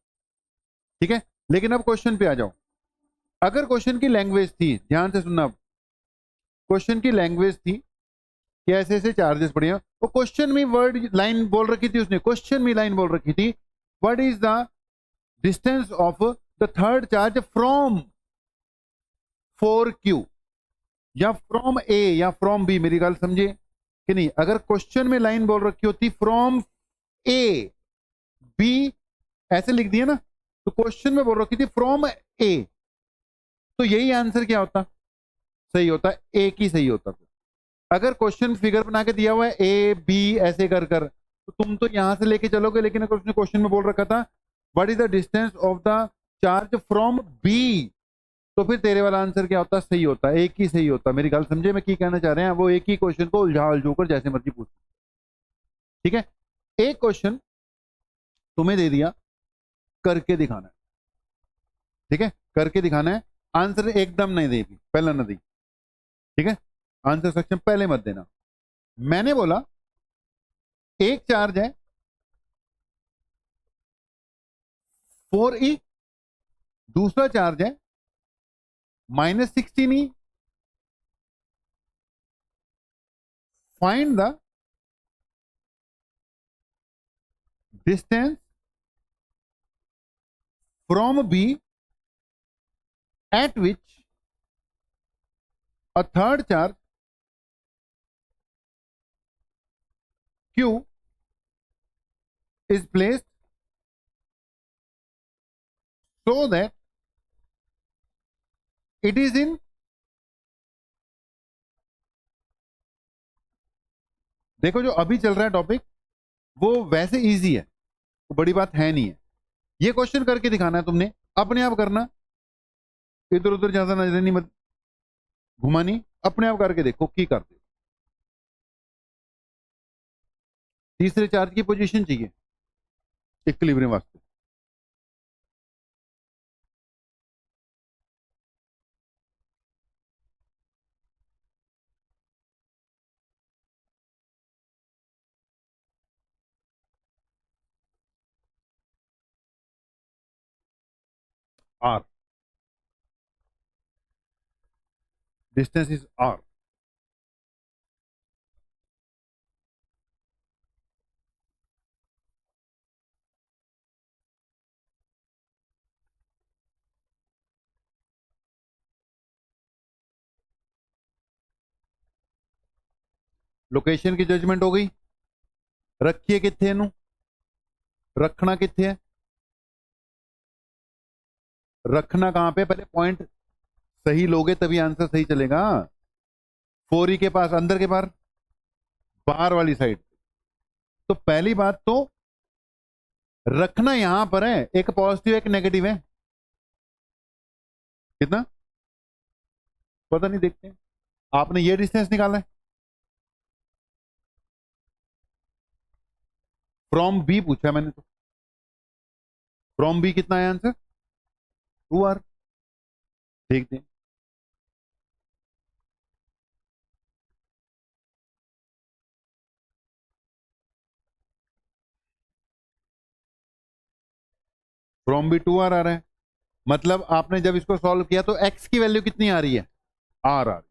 ठीक है। लेकिन अब क्वेश्चन पे आ जाओ। अगर क्वेश्चन की लैंग्वेज थी, ध्यान से सुनना, क्वेश्चन की लैंग्वेज थी कि ऐसे ऐसे चार्जेस पड़े हैं, तो क्वेश्चन में वर्ड लाइन बोल रखी थी उसने, क्वेश्चन में लाइन बोल रखी थी, what is the distance of the third charge from 4q, या फ्रॉम ए या फ्रॉम बी। मेरी गल समझे कि नहीं? अगर क्वेश्चन में लाइन बोल रखी होती फ्रॉम ए बी, ऐसे लिख दिया ना, तो क्वेश्चन में बोल रखी थी फ्रॉम ए, तो यही आंसर क्या होता, सही होता, एक ही सही होता। अगर क्वेश्चन फिगर बना के दिया हुआ है ए बी ऐसे कर कर, तो तुम तो यहां से लेके चलोगे, लेकिन अगर उसने क्वेश्चन में बोल रखा था what is the distance of the charge from B, तो फिर तेरे वाला आंसर क्या होता, सही होता, एक ही सही होता। मेरी गल समझे मैं की कहना चाह रहे हैं? वो एक ही क्वेश्चन को उलझा उलझू कर जैसे मर्जी पूछ, ठीक है। एक क्वेश्चन तुम्हें दे दिया, करके दिखाना है, ठीक है, करके दिखाना है। आंसर एकदम नहीं देगी, पहला न दी, ठीक है। आंसर सेक्शन पहले मत देना। मैंने बोला एक चार्ज है 4e, दूसरा चार्ज है -16e। Find the distance from B at which a third charge q is placed so that it is in देखो जो अभी चल रहा है टॉपिक वो वैसे इजी है, वो बड़ी बात है नहीं है। ये क्वेश्चन करके दिखाना है तुमने, अपने आप करना, इधर उधर ज्यादा नजर नहीं मत घुमानी, अपने आप करके देखो की करते। तीसरे चार्ज की पोजीशन चाहिए इक्विलिब्रियम वास्ते। R, distance is R. Location की जजमेंट हो गई, रखिए किथे नु, रखना किथे है, रखना कहां पे, पहले पॉइंट सही लोगे तभी आंसर सही चलेगा। 4E के पास, अंदर के बाहर, बाहर वाली साइड। तो पहली बात तो रखना यहां पर है, एक पॉजिटिव एक नेगेटिव है, कितना पता नहीं, देखते हैं। आपने ये डिस्टेंस निकाला है, फ्रॉम बी पूछा है मैंने, तो फ्रॉम बी कितना है आंसर, 2R। ठीक है, फ्रॉम बी 2R आ रहा है, मतलब आपने जब इसको सॉल्व किया तो x की वैल्यू कितनी आ रही है, R आ रही।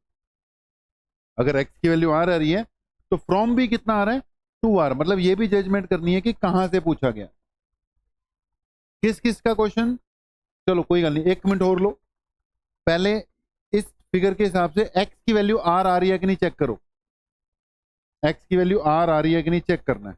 अगर x की वैल्यू R आ रही है तो फ्रॉम बी कितना आ रहा है, 2R। मतलब ये भी जजमेंट करनी है कि कहां से पूछा गया, किस किस का क्वेश्चन। चलो कोई गल नहीं, 1 मिनट और लो, पहले इस फिगर के हिसाब से x की वैल्यू R आ रही है कि नहीं चेक करो, x की वैल्यू R आ रही है कि नहीं चेक करना है।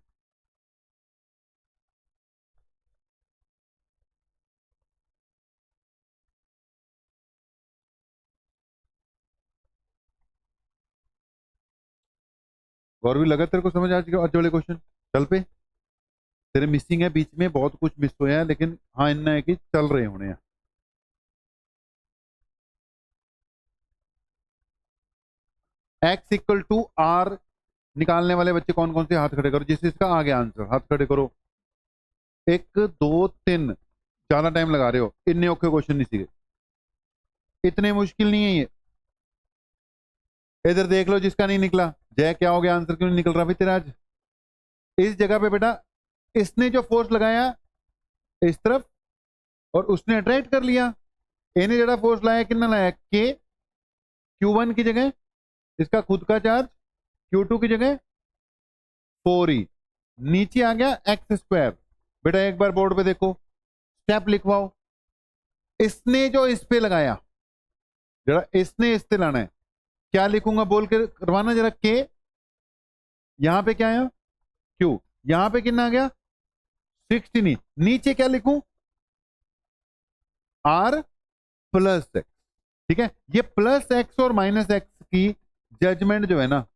और भी लगा तेरे को समझ आज वाले क्वेश्चन, चल पे तेरे मिसिंग है, बीच में बहुत कुछ मिस होया है, लेकिन हाँ इतना है कि चल रहे होने हैं। एक्स इक्वल टू आर निकालने वाले बच्चे कौन कौन से, हाथ खड़े करो जिस इसका आ गया आंसर, हाथ खड़े करो। 1 2 3, ज्यादा टाइम लगा रहे हो, इतने औखे क्वेश्चन नहीं सीखे, इतने मुश्किल नहीं है ये। इधर देख लो जिसका नहीं निकला, जय क्या हो गया, आंसर क्यों नहीं निकल रहा भाई तेरा आज। इस जगह पे बेटा इसने जो फोर्स लगाया इस तरफ और उसने अट्रैक्ट कर लिया, इन्हें जरा फोर्स लाया, कितना लाया, के Q1 की जगह इसका खुद का चार्ज, Q2 की जगह 4E, नीचे आ गया x²। बेटा एक बार बोर्ड पे देखो, स्टेप लिखवाओ, इसने जो इस पे लगाया, जरा इसने इस पे लाना है, क्या लिखूंगा बोल के करवाना जरा, के यहां पे क्या आया, Q, यहां पे कितना आ गया 16, नीचे क्या लिखूं, R प्लस एक्स। ठीक है, ये प्लस एक्स और माइनस एक्स की जजमेंट जो है ना,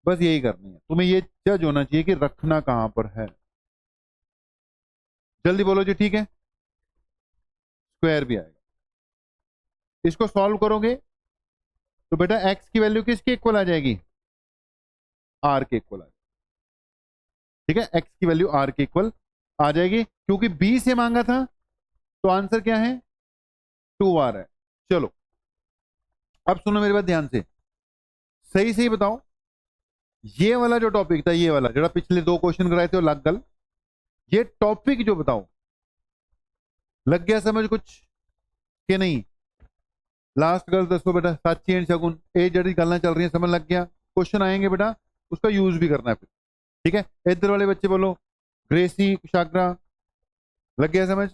बस यही करनी है तुम्हें, ये जज होना चाहिए कि रखना कहां पर है। जल्दी बोलो जी, ठीक है, स्क्वायर भी आएगा। इसको सॉल्व करोगे तो बेटा एक्स की वैल्यू किसके इक्वल आ जाएगी, आर के इक्वल आ जाएगी। ठीक है, एक्स की वैल्यू आर के इक्वल आ जाएगी, क्योंकि बी से मांगा था, तो आंसर क्या है, 2R है। चलो अब सुनो मेरी बात ध्यान से, सही सही बताओ, ये वाला जो टॉपिक था, ये वाला जरा पिछले 2 क्वेश्चन कराए थे वो लग गल, ये टॉपिक जो बताओ लग गया समझ कुछ कि नहीं। लास्ट गल दसो बेटा, साची एंड शगुन, ये जड़ी गल्ला चल रही है समझ लग गया, क्वेश्चन आएंगे बेटा उसका यूज भी करना है फिर। ठीक है, इधर वाले बच्चे बोलो, ग्रेसी कुशाग्रा, लग गया समझ,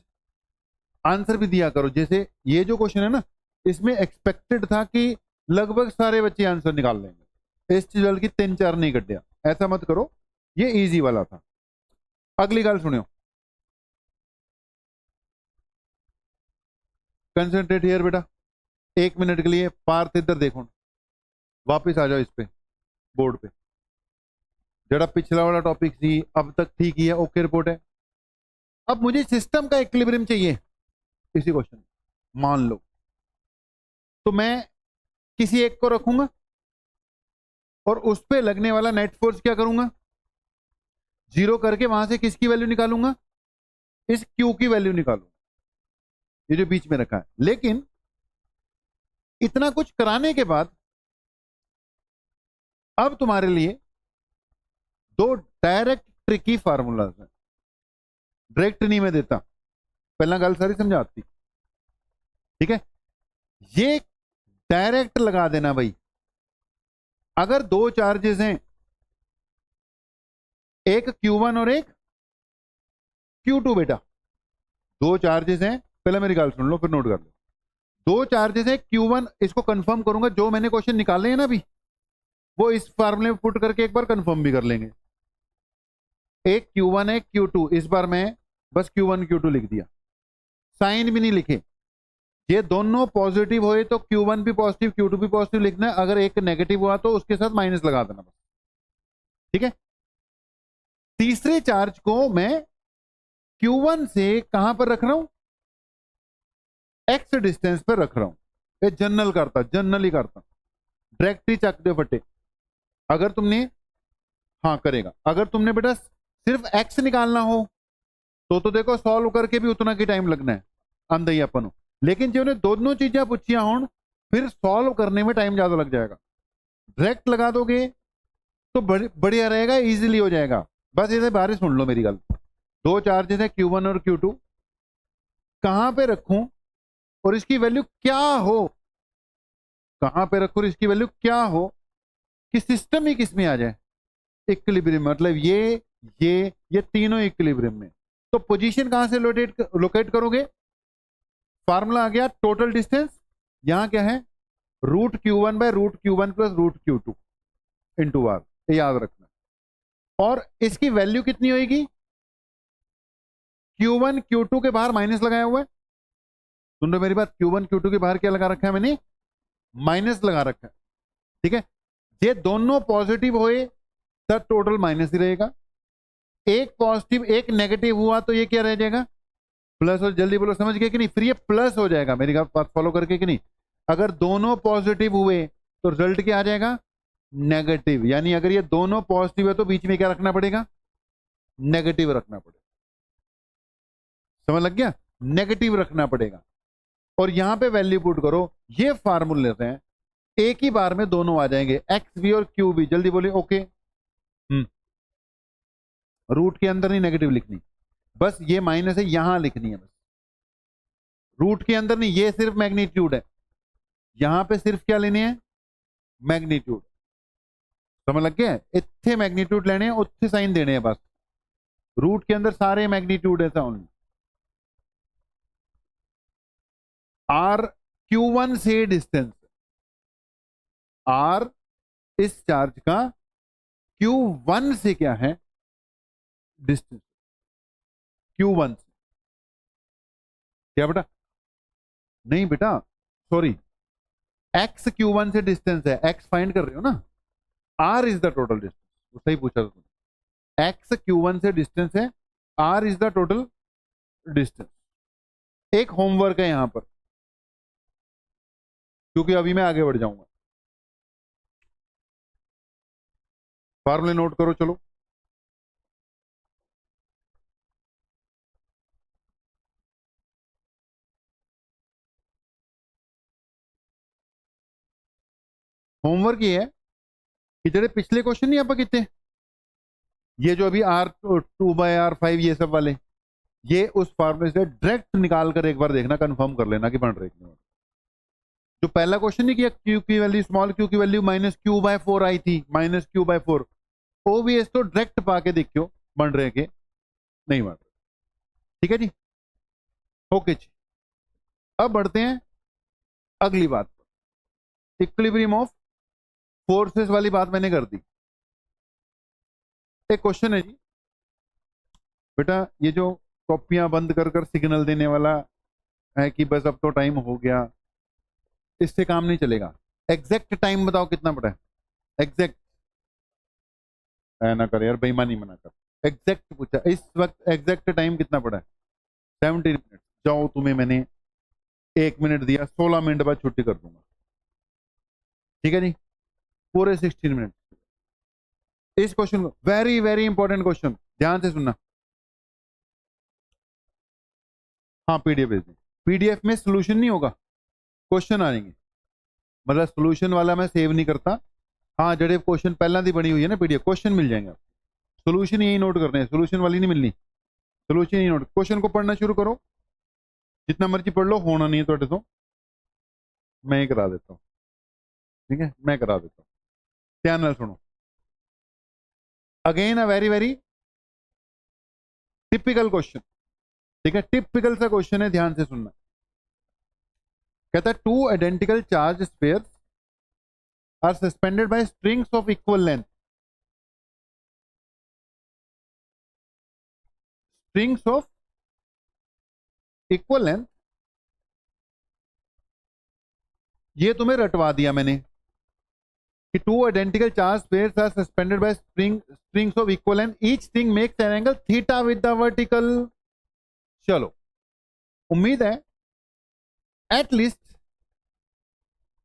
आंसर भी दिया करो। जैसे ये जो क्वेश्चन है ना, इसमें एक्सपेक्टेड था कि लगभग सारे बच्चे आंसर निकाल लेंगे, इस चीज की 3 4 नहीं कटिया, ऐसा मत करो, ये इजी वाला था। अगली गल सुनियो, कंसंट्रेट हियर बेटा, 1 मिनट के लिए पार्थ इधर देखो, वापिस आ जाओ इस पे बोर्ड पे। जरा पिछला वाला टॉपिक थी, अब तक ठीक ही है, ओके रिपोर्ट है। अब मुझे सिस्टम का इक्विलिब्रियम चाहिए इसी क्वेश्चन, मान लो तो मैं किसी एक को रखूंगा और उस पे लगने वाला नेट फोर्स क्या करूंगा, जीरो करके वहां से किसकी वैल्यू निकालूंगा, इस क्यू की वैल्यू निकालूंगा, ये जो बीच में रखा है। लेकिन इतना कुछ कराने के बाद अब तुम्हारे लिए दो डायरेक्ट ट्रिकी फार्मूलाज हैं, डायरेक्ट नहीं मैं देता, पहला गल सारी समझाती, ठीक है। ये डायरेक्ट लगा देना भाई। अगर दो चार्जेस हैं, एक Q1 और एक Q2, बेटा दो चार्जेस हैं, पहले मेरी गल सुन लो फिर नोट कर लो। दो चार्जेस हैं Q1, इसको कंफर्म करूंगा, जो मैंने क्वेश्चन निकाले हैं ना अभी वो इस फार्मूले में पुट करके एक बार कंफर्म भी कर लेंगे। एक Q1 है Q2, इस बार मैं बस Q1 Q2 लिख दिया, साइन भी नहीं लिखे। ये दोनों पॉजिटिव हुए तो Q1 भी पॉजिटिव Q2 भी पॉजिटिव लिखना है, अगर एक नेगेटिव हुआ तो उसके साथ माइनस लगा देना बस, ठीक है। तीसरे चार्ज को मैं Q1 से कहां पर रख रहा हूं, x डिस्टेंस पर रख रहा हूं। ये जनरली करता डायरेक्ट ही चक दे फटे। अगर तुमने, हाँ करेगा, अगर तुमने बेटा सिर्फ x निकालना हो तो देखो सॉल्व करके भी उतना की टाइम लगना है, अंदर अपन हो। लेकिन जो ने दोनों चीजें पूछिया हो फिर सॉल्व करने में टाइम ज्यादा लग जाएगा। डायरेक्ट लगा दोगे तो बढ़िया रहेगा, इजीली हो जाएगा। बस इसे बाहर सुन लो मेरी गल। दो चार्जेस है Q1 और Q2, कहां पे रखूं और इसकी वैल्यू क्या हो, कहां पे रखूं और इसकी वैल्यू क्या हो कि सिस्टम ही किस में आ जाए, इक्विलिब्रियम, मतलब ये तीनों इक्विलिब्रियम में। तो पोजीशन कहां से लोकेट करोगे, फार्मूला आ गया टोटल डिस्टेंस, यहां क्या है √Q1 bye √Q1 plus √Q2 into are, ये याद रखना। और इसकी वैल्यू कितनी होगी, Q1 Q2 के बाहर माइनस लगाया हुआ है, सुन रहे मेरी बात, Q1 Q2 के बाहर क्या लगा रखा है मैंने, माइनस लगा रखा है, ठीक है। ये दोनों पॉजिटिव हुए तब टोटल माइनस ही रहेगा, एक पॉजिटिव एक नेगेटिव हुआ तो ये क्या रह जाएगा, प्लस। और जल्दी बोलो समझ गए कि नहीं, फिर ये प्लस हो जाएगा, मेरी बात फॉलो करके कि नहीं। अगर दोनों पॉजिटिव हुए तो रिजल्ट क्या आ जाएगा, नेगेटिव। यानी अगर ये दोनों पॉजिटिव है तो बीच में क्या रखना पड़ेगा, नेगेटिव रखना पड़ेगा, समझ लग गया, नेगेटिव रखना पड़ेगा। और यहां पे वैल्यू पुट करो, ये फार्मूले लेते हैं, एक ही बार में दोनों आ जाएंगे, एक्स भी और क्यू भी। जल्दी बोलिए ओके। रूट के अंदर नहीं नेगेटिव लिखनी, बस ये माइनस है यहां लिखनी है, बस रूट के अंदर नहीं, ये सिर्फ मैग्नीट्यूड है, यहां पे सिर्फ क्या लेने हैं, मैग्नीट्यूड। समझ लग गया, इतने मैग्नीट्यूड लेने हैं, उत्थे साइन देने हैं बस, रूट के अंदर सारे मैग्नीट्यूड है ओनली। आर Q1 से डिस्टेंस, आर इस चार्ज का Q1 से क्या है डिस्टेंस, Q1 से क्या बेटा, नहीं बेटा सॉरी, x Q1 से डिस्टेंस है, x फाइंड कर रहे हो ना, r is the total distance, वो सही पूछा था तुमने, x Q1 से डिस्टेंस है, r is the total distance. एक होमवर्क है यहां पर, क्योंकि अभी मैं आगे बढ़ जाऊंगा, फार्मूले नोट करो चलो। होमवर्क ये है कि जेडे पिछले क्वेश्चन नहीं आप कितने, ये जो अभी R2/R5 ये सब वाले, ये उस फार्मूले से डायरेक्ट निकाल कर एक बार देखना, कंफर्म कर लेना कि बन रहे हैं। जो पहला क्वेश्चन नहीं किया, क्यू की वैल्यू, स्मॉल क्यू की वैल्यू -Q/4 आई थी, -Q/4, ओवीएस तो डायरेक्ट पाके देखियो बन रहे के नहीं बन रहे, ठीक है जी, ओके जी। अब बढ़ते हैं अगली बात पर, इक्विलिब्रियम ऑफ फोर्सेस वाली बात मैंने कर दी। एक क्वेश्चन है जी बेटा, ये जो कॉपियां बंद कर कर सिग्नल देने वाला है कि बस अब तो टाइम हो गया, इससे काम नहीं चलेगा। एग्जैक्ट टाइम बताओ कितना पड़ा है, एग्जैक्ट ना कर यार, बेईमानी मना कर। एग्जैक्ट पूछा, इस वक्त एग्जैक्ट टाइम कितना पड़ा है? 17 मिनट। जाओ, तुम्हें मैंने 1 मिनट दिया, 16 मिनट बाद छुट्टी कर दूंगा, ठीक है जी। पूरे 16 मिनट। इस क्वेश्चन को, वेरी वेरी इंपॉर्टेंट क्वेश्चन, ध्यान से सुनना। हाँ, पीडीएफ भेज दें। पीडीएफ में सोल्यूशन नहीं होगा, क्वेश्चन आएंगे। मतलब सोल्यूशन वाला मैं सेव नहीं करता। हाँ, जड़े क्वेश्चन पहला दी बनी हुई है ना पीडीएफ, क्वेश्चन मिल जाएंगे आप। सोल्यूशन यही नोट करने हैं, सोल्यूशन वाली नहीं मिलनी। सोल्यूशन यही नोट, क्वेश्चन को पढ़ना शुरू करो, जितना मर्जी पढ़ लो, होना नहीं है तो मैं ही करा देता हूँ, ठीक है, मैं करा देता हूँ। ध्यान ਨਾਲ सुनो। Again a very very typical question, ठीक है, टिपिकल सा क्वेश्चन है, ध्यान से सुनना। कहता है 2 identical charge spheres are suspended by strings of equal length. Strings of equal length, ये तुम्हें रटवा दिया मैंने कि 2 identical charge spheres are suspended by strings of equal length, each string makes an angle theta with the vertical. चलो, उम्मीद है एटलीस्ट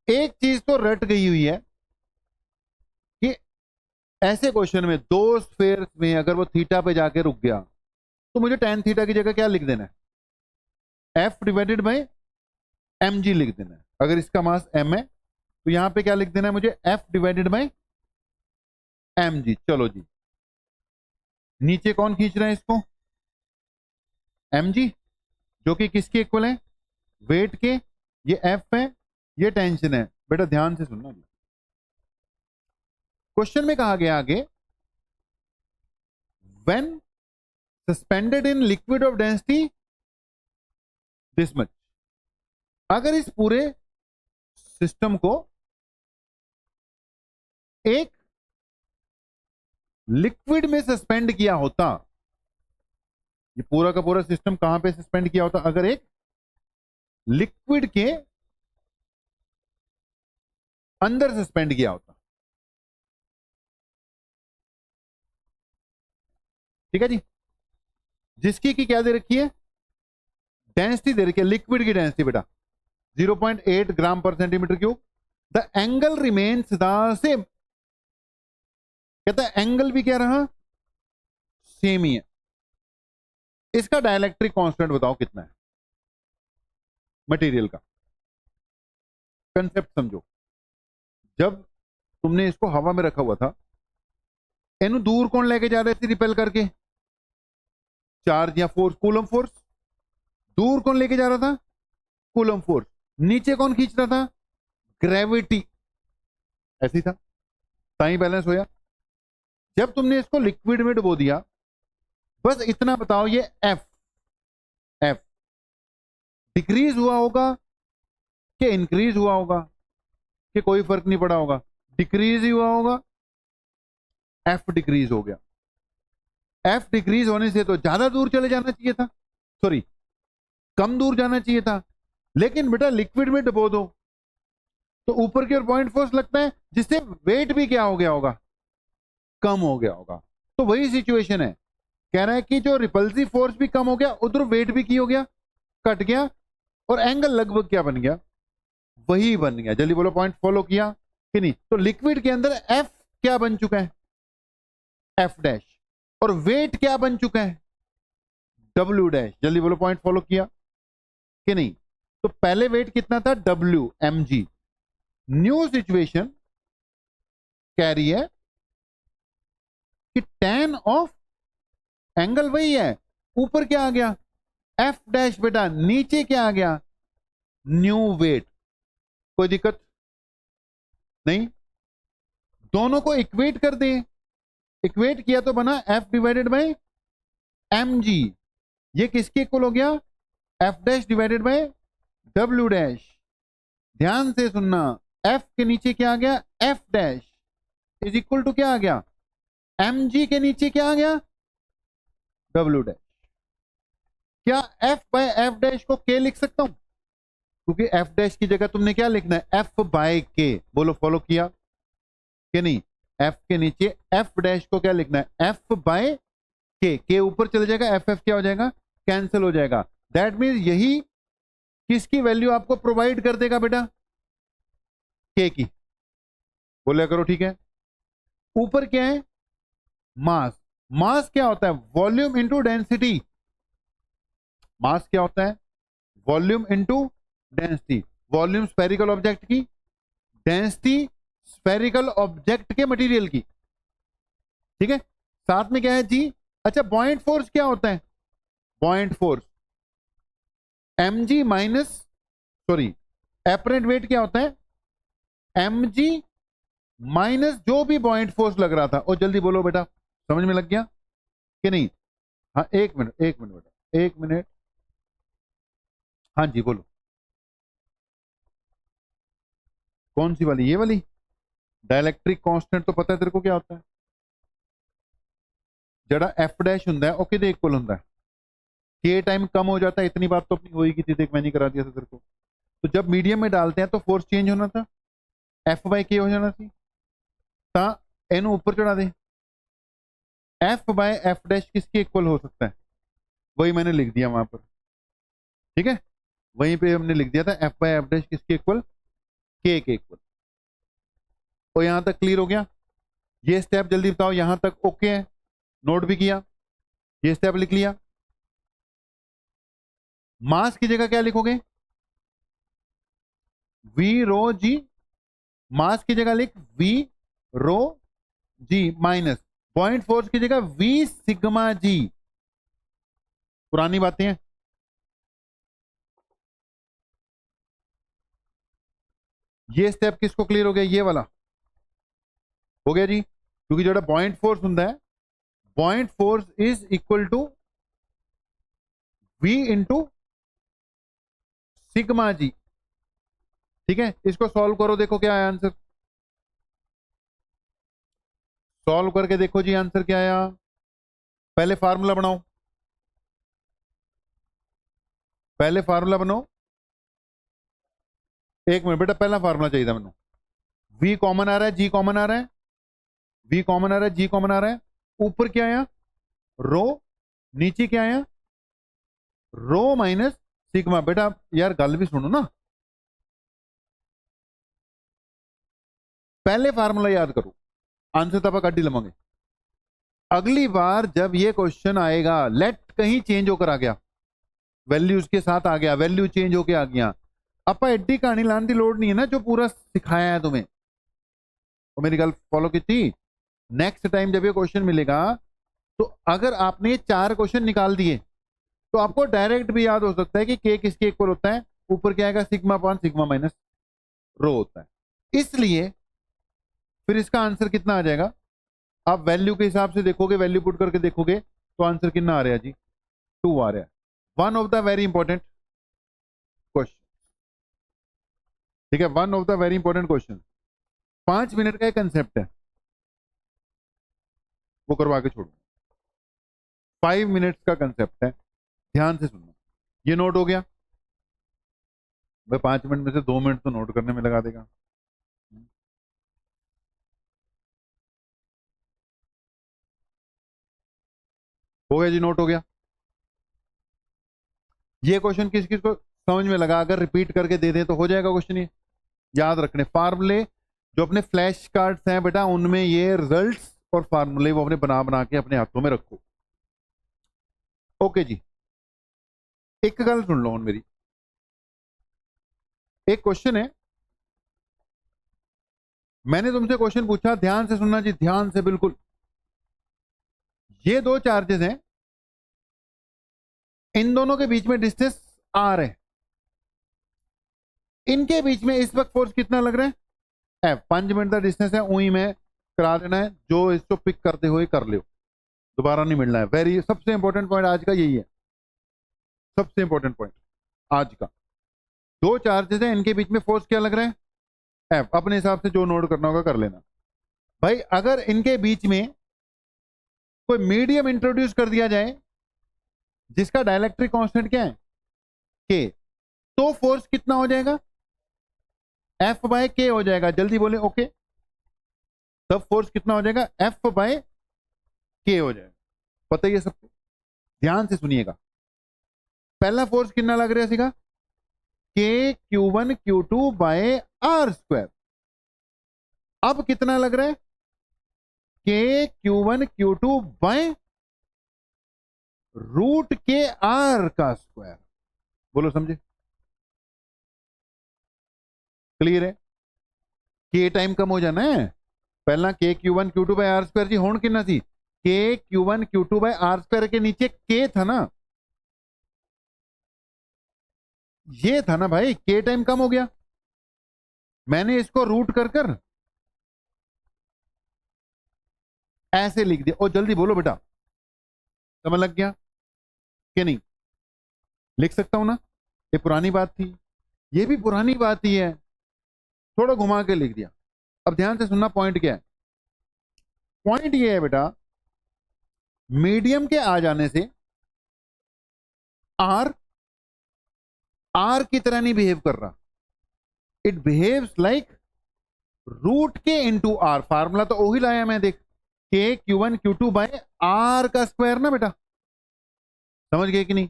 एक चीज तो रट गई हुई है कि ऐसे क्वेश्चन में 2 स्फीयर्स में अगर वो थीटा पे जाके रुक गया तो मुझे tan थीटा की जगह क्या लिख देना है? F डिवाइडेड बाई mg लिख देना है। अगर इसका मास m है तो यहां पे क्या लिख देना है मुझे? F divided by mg। चलो जी, नीचे कौन खींच रहा है इसको? mg, जो कि किसके इक्वल है? वेट के। ये F है, ये टेंशन है। बेटा ध्यान से सुनना, क्वेश्चन में कहा गया आगे, when suspended in liquid of density this much. अगर इस पूरे सिस्टम को एक लिक्विड में सस्पेंड किया होता, ये पूरा का पूरा सिस्टम कहां पे सस्पेंड किया होता? अगर एक लिक्विड के अंदर सस्पेंड किया होता, ठीक है जी, जिसकी की क्या दे रखी है? डेंसिटी दे रखी है, लिक्विड की डेंसिटी बेटा 0.8 ग्राम पर centimetre cube. The angle remains the same. कहता है एंगल भी क्या रहा? सेम ही है। इसका डायइलेक्ट्रिक कांस्टेंट बताओ कितना है मटेरियल का? कंसेप्ट समझो। जब तुमने इसको हवा में रखा हुआ था, इन्हें दूर कौन लेके जा रहे थे रिपेल करके? चार्ज या फोर्स, कूलम फोर्स। दूर कौन लेके जा रहा था? Coulomb force. नीचे कौन खींच रहा था? ग्रेविटी। ऐसी था, ताई बैलेंस होया। जब तुमने इसको लिक्विड में डुबो दिया, बस इतना बताओ, ये एफ एफ डिक्रीज हुआ होगा कि इंक्रीज हुआ होगा कि कोई फर्क नहीं पड़ा होगा? डिक्रीज ही हुआ होगा। एफ डिक्रीज हो गया। एफ डिक्रीज होने से तो ज्यादा दूर चले जाना चाहिए था, सॉरी कम दूर जाना चाहिए था। लेकिन बेटा लिक्विड में डुबो दो तो ऊपर की ओर पॉइंट फोर्स लगता है, जिससे वेट भी क्या हो गया होगा? कम हो गया होगा। तो वही सिचुएशन है, कह रहा है कि जो रिपल्सिव फोर्स भी कम हो गया, उधर वेट भी की हो गया, कट गया, और एंगल लगभग क्या बन गया? वही बन गया। जल्दी बोलो, पॉइंट फॉलो किया कि नहीं? तो लिक्विड के अंदर एफ क्या बन चुका है? F dash. और वेट क्या बन चुका है? W dash. जल्दी बोलो, पॉइंट फॉलो किया कि नहीं? तो पहले वेट कितना था? W M G. New situation कह रही है कि tan ऑफ एंगल वही है, ऊपर क्या आ गया? F dash. बेटा नीचे क्या आ गया? New weight. कोई दिक्कत नहीं? दोनों को इक्वेट कर दे। इक्वेट किया तो बना F divided by M G. ये किसके इक्वल हो गया? F dash divided by W dash. ध्यान से सुनना, एफ के नीचे क्या आ गया? F dash is equal to क्या आ गया? एम जी के नीचे क्या आ गया? W dash. क्या एफ बाय एफ डैश को के लिख सकता हूं? क्योंकि एफ डैश की जगह तुमने क्या लिखना है? एफ बाय के। बोलो फॉलो किया कि नहीं? एफ के नीचे एफ डैश को क्या लिखना है, एफ बाय के ऊपर चले जाएगा, एफ एफ क्या हो जाएगा, कैंसिल हो जाएगा। दैट मीन यही किसकी वैल्यू आपको प्रोवाइड कर देगा बेटा, के की। बोलिया करो ठीक है। ऊपर क्या है, मास। मास क्या होता है, वॉल्यूम इंटू डेंसिटी। मास क्या होता है, volume into density. Volume spherical object की, डेंसिटी स्फेरिकल ऑब्जेक्ट के मटेरियल की, ठीक है। साथ में क्या है जी, अच्छा बॉइंट फोर्स क्या होता है, बॉइंट force mg minus, sorry apparent wait क्या होता है, mg माइनस जो भी बॉइंट फोर्स लग रहा था। और जल्दी बोलो बेटा, समझ में लग गया कि नहीं? हाँ एक मिनट बेटा, एक मिनट। हाँ जी बोलो, कौन सी वाली, ये वाली? डायलैक्ट्रिक कांस्टेंट तो पता है तेरे को क्या होता है, जड़ा एफ डैश ਹੁੰਦਾ है ਉਹ ਕਿਹਦੇ इक्वल ਹੁੰਦਾ है, के टाइम कम हो जाता है। इतनी बात तो अपनी होगी थी, देख मैं नहीं करा दिया था तेरे को। तो जब मीडियम में डालते हैं तो फोर्स चेंज होना था, एफ बाय के हो जाना थी, ता एनु ऊपर चढ़ा दे। एफ बाय एफ डैश किसके इक्वल हो सकता है, वही मैंने लिख दिया वहां पर, ठीक है। वहीं पे हमने लिख दिया था एफ बाय एफ डैश किसके इक्वल, के इक्वल। और यहां तक क्लियर हो गया? ये स्टेप जल्दी बताओ, यहां तक ओके है, नोट भी किया, ये स्टेप लिख लिया। मास की जगह क्या लिखोगे, वी रो जी। मास की जगह लिख V rho G minus point force की जगह वी सिग्मा जी। पुरानी बातें हैं। ये स्टेप किसको क्लियर हो गया, ये वाला हो गया जी। क्योंकि जो पॉइंट फोर्स होता है, point force is equal to V into sigma G, ठीक है। इसको सॉल्व करो, देखो क्या आया आंसर, सॉल्व करके देखो जी आंसर क्या आया। पहले फार्मूला बनाओ, पहले फार्मूला बनाओ। एक मिनट बेटा, पहला फार्मूला चाहिए था मैंने। वी कॉमन आ रहा है, जी कॉमन आ रहा है, वी कॉमन आ रहा है, जी कॉमन आ रहा है। ऊपर क्या आया, रो, नीचे क्या आया, रो माइनस सिग्मा। बेटा यार गल भी सुनो ना, पहले फार्मूला याद करो, आंसर तब कट ही लवेंगे। अगली बार जब ये क्वेश्चन आएगा, लेट कहीं चेंज होकर आ गया, वैल्यू उसके साथ आ गया, वैल्यू चेंज होकर आ गया, आप एड्डी कहानी लाने की लोड़ नहीं है ना, जो पूरा सिखाया है तुम्हें। तो मेरी गल फॉलो की थी। नेक्स्ट टाइम जब ये क्वेश्चन मिलेगा, तो अगर आपने 4 क्वेश्चन निकाल दिए तो आपको डायरेक्ट भी याद हो सकता है कि के किसके इक्वल होता है, ऊपर क्या आएगा, sigma upon sigma minus rho होता है। इसलिए फिर इसका आंसर कितना आ जाएगा, आप वैल्यू के हिसाब से देखोगे, वैल्यू पुट करके देखोगे तो आंसर कितना आ रहा है जी, 2 आ रहा है। One of the very important question, ठीक है, one of the very important question. 5 minute का एक कंसेप्ट है, वो करवा के छोड़ो। 5 मिनट्स का कंसेप्ट है, ध्यान से सुनना। ये नोट हो गया भाई, 5 मिनट में से 2 मिनट तो नोट करने में लगा देगा। हो गया जी, नोट हो गया। ये क्वेश्चन किस किस को समझ में लगा, अगर रिपीट करके दे दें तो हो जाएगा क्वेश्चन। ये याद रखने, फार्मूले जो अपने फ्लैश कार्ड्स हैं बेटा, उनमें ये रिजल्ट्स और फार्मूले वो अपने बना बना के अपने हाथों में रखो। ओके जी, एक गल सुन लो मेरी। एक क्वेश्चन है, मैंने तुमसे क्वेश्चन पूछा, ध्यान से सुनना जी, ध्यान से बिल्कुल। ये 2 चार्जेस हैं, इन दोनों के बीच में डिस्टेंस आर है, इनके बीच में इस वक्त फोर्स कितना लग रहा है, एफ। 5 मिनट का डिस्टेंस है, वही में करा देना है, जो इसको पिक करते हुए कर लो, दोबारा नहीं मिलना है। वेरी सबसे इंपॉर्टेंट पॉइंट आज का यही है, सबसे इंपॉर्टेंट पॉइंट आज का। 2 चार्जेस है, इनके बीच में फोर्स क्या लग रहा है, एफ। अपने हिसाब से जो नोट करना होगा कर लेना भाई। अगर इनके बीच में कोई मीडियम इंट्रोड्यूस कर दिया जाए जिसका डायलैक्ट्रिक कांस्टेंट क्या है, के, तो फोर्स कितना हो जाएगा, एफ बाय के हो जाएगा। जल्दी बोले ओके। तब फोर्स कितना हो जाएगा, एफ बाय के हो जाएगा। पता ही है सबको, ध्यान से सुनिएगा। पहला फोर्स कितना लग रहा है सीगा, के Q1 Q2 bye are square. अब कितना लग रहा है, के Q1 Q2 बाय रूट के आर का स्क्वायर। बोलो समझे, क्लियर है। के टाइम कम हो जाना है, पहला के Q1 Q2 bye are square जी होण कितना सी, के Q1 Q2 bye are square के नीचे के था ना, ये था ना भाई, के टाइम कम हो गया, मैंने इसको रूट कर कर ऐसे लिख दिया। और जल्दी बोलो बेटा, समझ लग गया कि नहीं, लिख सकता हूं ना, ये पुरानी बात थी, ये भी पुरानी बात ही है, थोड़ा घुमा के लिख दिया। अब ध्यान से सुनना, पॉइंट क्या है, पॉइंट ये है बेटा, मीडियम के आ जाने से आर आर की तरह नहीं बिहेव कर रहा, it behaves like root K into are. Formula तो वही लाया मैं, देख, के Q1 Q2 बाय आर का स्क्वायर ना बेटा, समझ गए कि नहीं।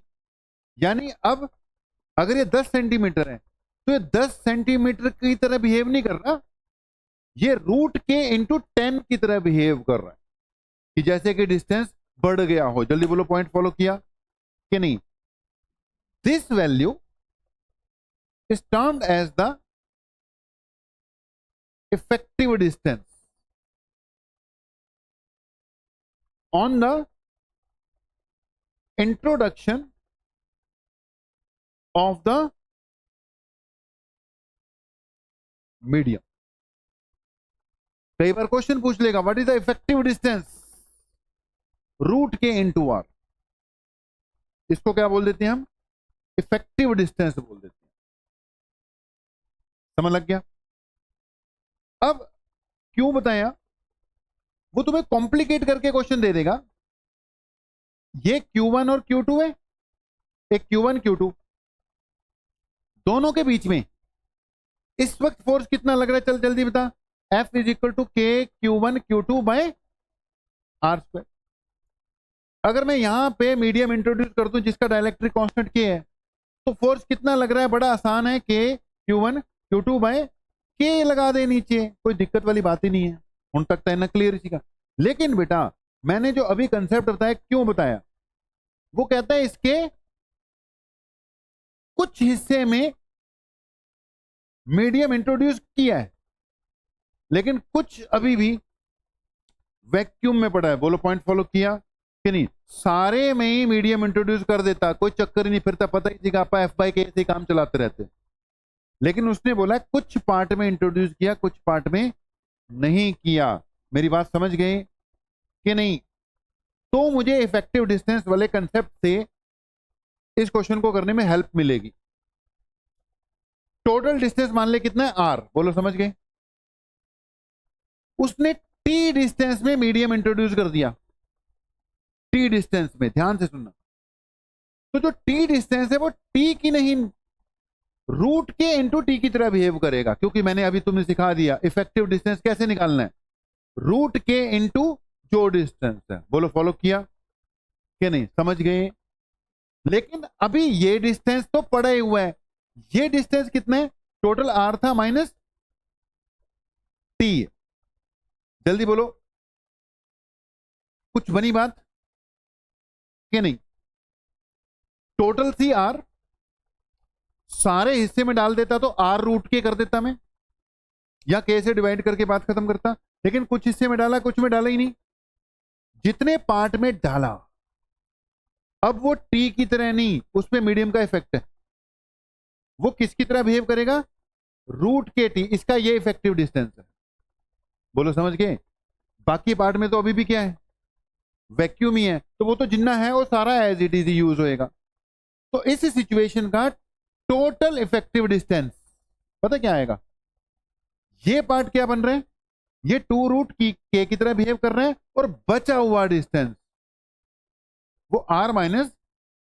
यानी अब अगर ये 10 सेंटीमीटर है तो ये 10 सेंटीमीटर की तरह बिहेव नहीं कर रहा, ये रूट के इंटू 10 की तरह बिहेव कर रहा है, कि जैसे कि डिस्टेंस बढ़ गया हो। जल्दी बोलो, पॉइंट फॉलो किया कि नहीं। This value is termed as the effective distance on the introduction of the medium. कई बार क्वेश्चन पूछ लेगा, what is the effective distance root K into R, इसको क्या बोल देते हैं हम, इफेक्टिव डिस्टेंस बोल देते हैं। समझ लग गया। अब क्यों बताया, वो तुम्हें कॉम्प्लिकेट करके क्वेश्चन दे देगा। ये Q1 और Q2 है, एक Q1 Q2, दोनों के बीच में इस वक्त फोर्स कितना लग रहा है, चल जल्दी बता। F इज इक्वल टू के Q1 Q2 bye are square. अगर मैं यहां पे मीडियम इंट्रोड्यूस कर दूं जिसका डाइलेक्ट्रिक कांस्टेंट के है, तो फोर्स कितना लग रहा है, बड़ा आसान है, के Q1 Q2 बाय के लगा दे नीचे, कोई दिक्कत वाली बात ही नहीं है। उन तक तो है ना, क्लियर इसी का। लेकिन बेटा मैंने जो अभी कंसेप्ट बताया, क्यों बताया, वो कहता है इसके कुछ हिस्से में मीडियम इंट्रोड्यूस किया है, लेकिन कुछ अभी भी वैक्यूम में पड़ा है। बोलो, पॉइंट फॉलो किया कि नहीं। सारे में ही मीडियम इंट्रोड्यूस कर देता, कोई चक्कर ही नहीं फिरता, पता ही थी कि एफ बाई के से काम चलाते रहते। लेकिन उसने बोला कुछ पार्ट में इंट्रोड्यूस किया, कुछ पार्ट में नहीं किया। मेरी बात समझ गए कि नहीं। तो मुझे इफेक्टिव डिस्टेंस वाले कंसेप्ट से इस क्वेश्चन को करने में हेल्प मिलेगी। टोटल डिस्टेंस मान ले कितना है, आर। बोलो समझ गए। उसने टी डिस्टेंस में मीडियम इंट्रोड्यूस कर दिया, टी डिस्टेंस में, ध्यान से सुनना। तो जो टी डिस्टेंस है वो टी की नहीं, रूट के इंटू टी की तरह बिहेव करेगा, क्योंकि मैंने अभी तुम्हें सिखा दिया इफेक्टिव डिस्टेंस कैसे निकालना है, रूट के इंटू जो डिस्टेंस है। बोलो फॉलो किया कि नहीं, समझ गए। लेकिन अभी ये डिस्टेंस तो पड़ा ही हुआ है, ये डिस्टेंस कितना है, टोटल आर था माइनस टी। जल्दी बोलो, कुछ बनी बात कि नहीं। टोटल सी आर, सारे हिस्से में डाल देता तो आर रूट के कर देता मैं, या के से डिवाइड करके बात खत्म करता। लेकिन कुछ हिस्से में डाला, कुछ में डाला ही नहीं। जितने पार्ट में डाला, अब वो टी की तरह नहीं, उसमें मीडियम का इफेक्ट है, वो किसकी तरह बिहेव करेगा, रूट के टी। इसका ये इफेक्टिव डिस्टेंस है। बोलो समझ गए। बाकी पार्ट में तो अभी भी क्या है, वैक्यूम ही है, तो वो तो जितना है वो सारा एज इट इज यूज होएगा। तो इस सिचुएशन का टोटल इफेक्टिव डिस्टेंस पता क्या आएगा, ये पार्ट क्या बन रहे हैं, ये टू रूट के की तरह बिहेव कर रहे हैं, और बचा हुआ डिस्टेंस वो आर माइनस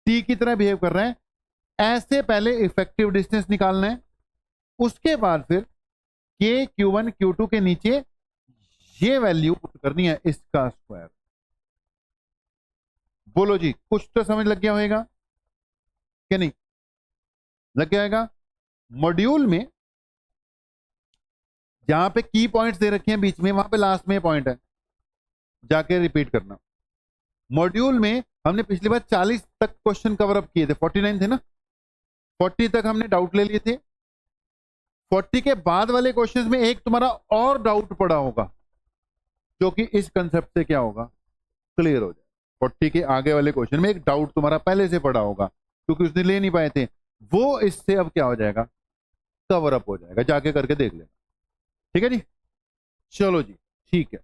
टी की तरह बिहेव कर रहे हैं। ऐसे पहले इफेक्टिव डिस्टेंस निकालना है, उसके बाद फिर के Q1 Q2 के नीचे ये वैल्यू पुट करनी है इसका स्क्वायर। बोलो जी, कुछ तो समझ लग गया होगा कि नहीं? लग गया होगा। मॉड्यूल में जहां पे की पॉइंट्स दे रखे हैं बीच में, वहां पे लास्ट में पॉइंट है, जाके रिपीट करना। मॉड्यूल में हमने पिछली बार 40 तक क्वेश्चन कवर अप किए थे, 49 थे ना, 40 तक हमने डाउट ले लिए थे। 40 के बाद वाले क्वेश्चंस में एक तुम्हारा और डाउट पड़ा होगा, जो कि इस कंसेप्ट से क्या होगा, क्लियर हो जाए। 40 के आगे वाले क्वेश्चन में एक डाउट तुम्हारा पहले से पड़ा होगा, क्योंकि उसने ले नहीं पाए थे, वो इससे अब क्या हो जाएगा, कवर अप हो जाएगा। जाके करके देख लेना, ठीक है जी। चलो जी, ठीक है।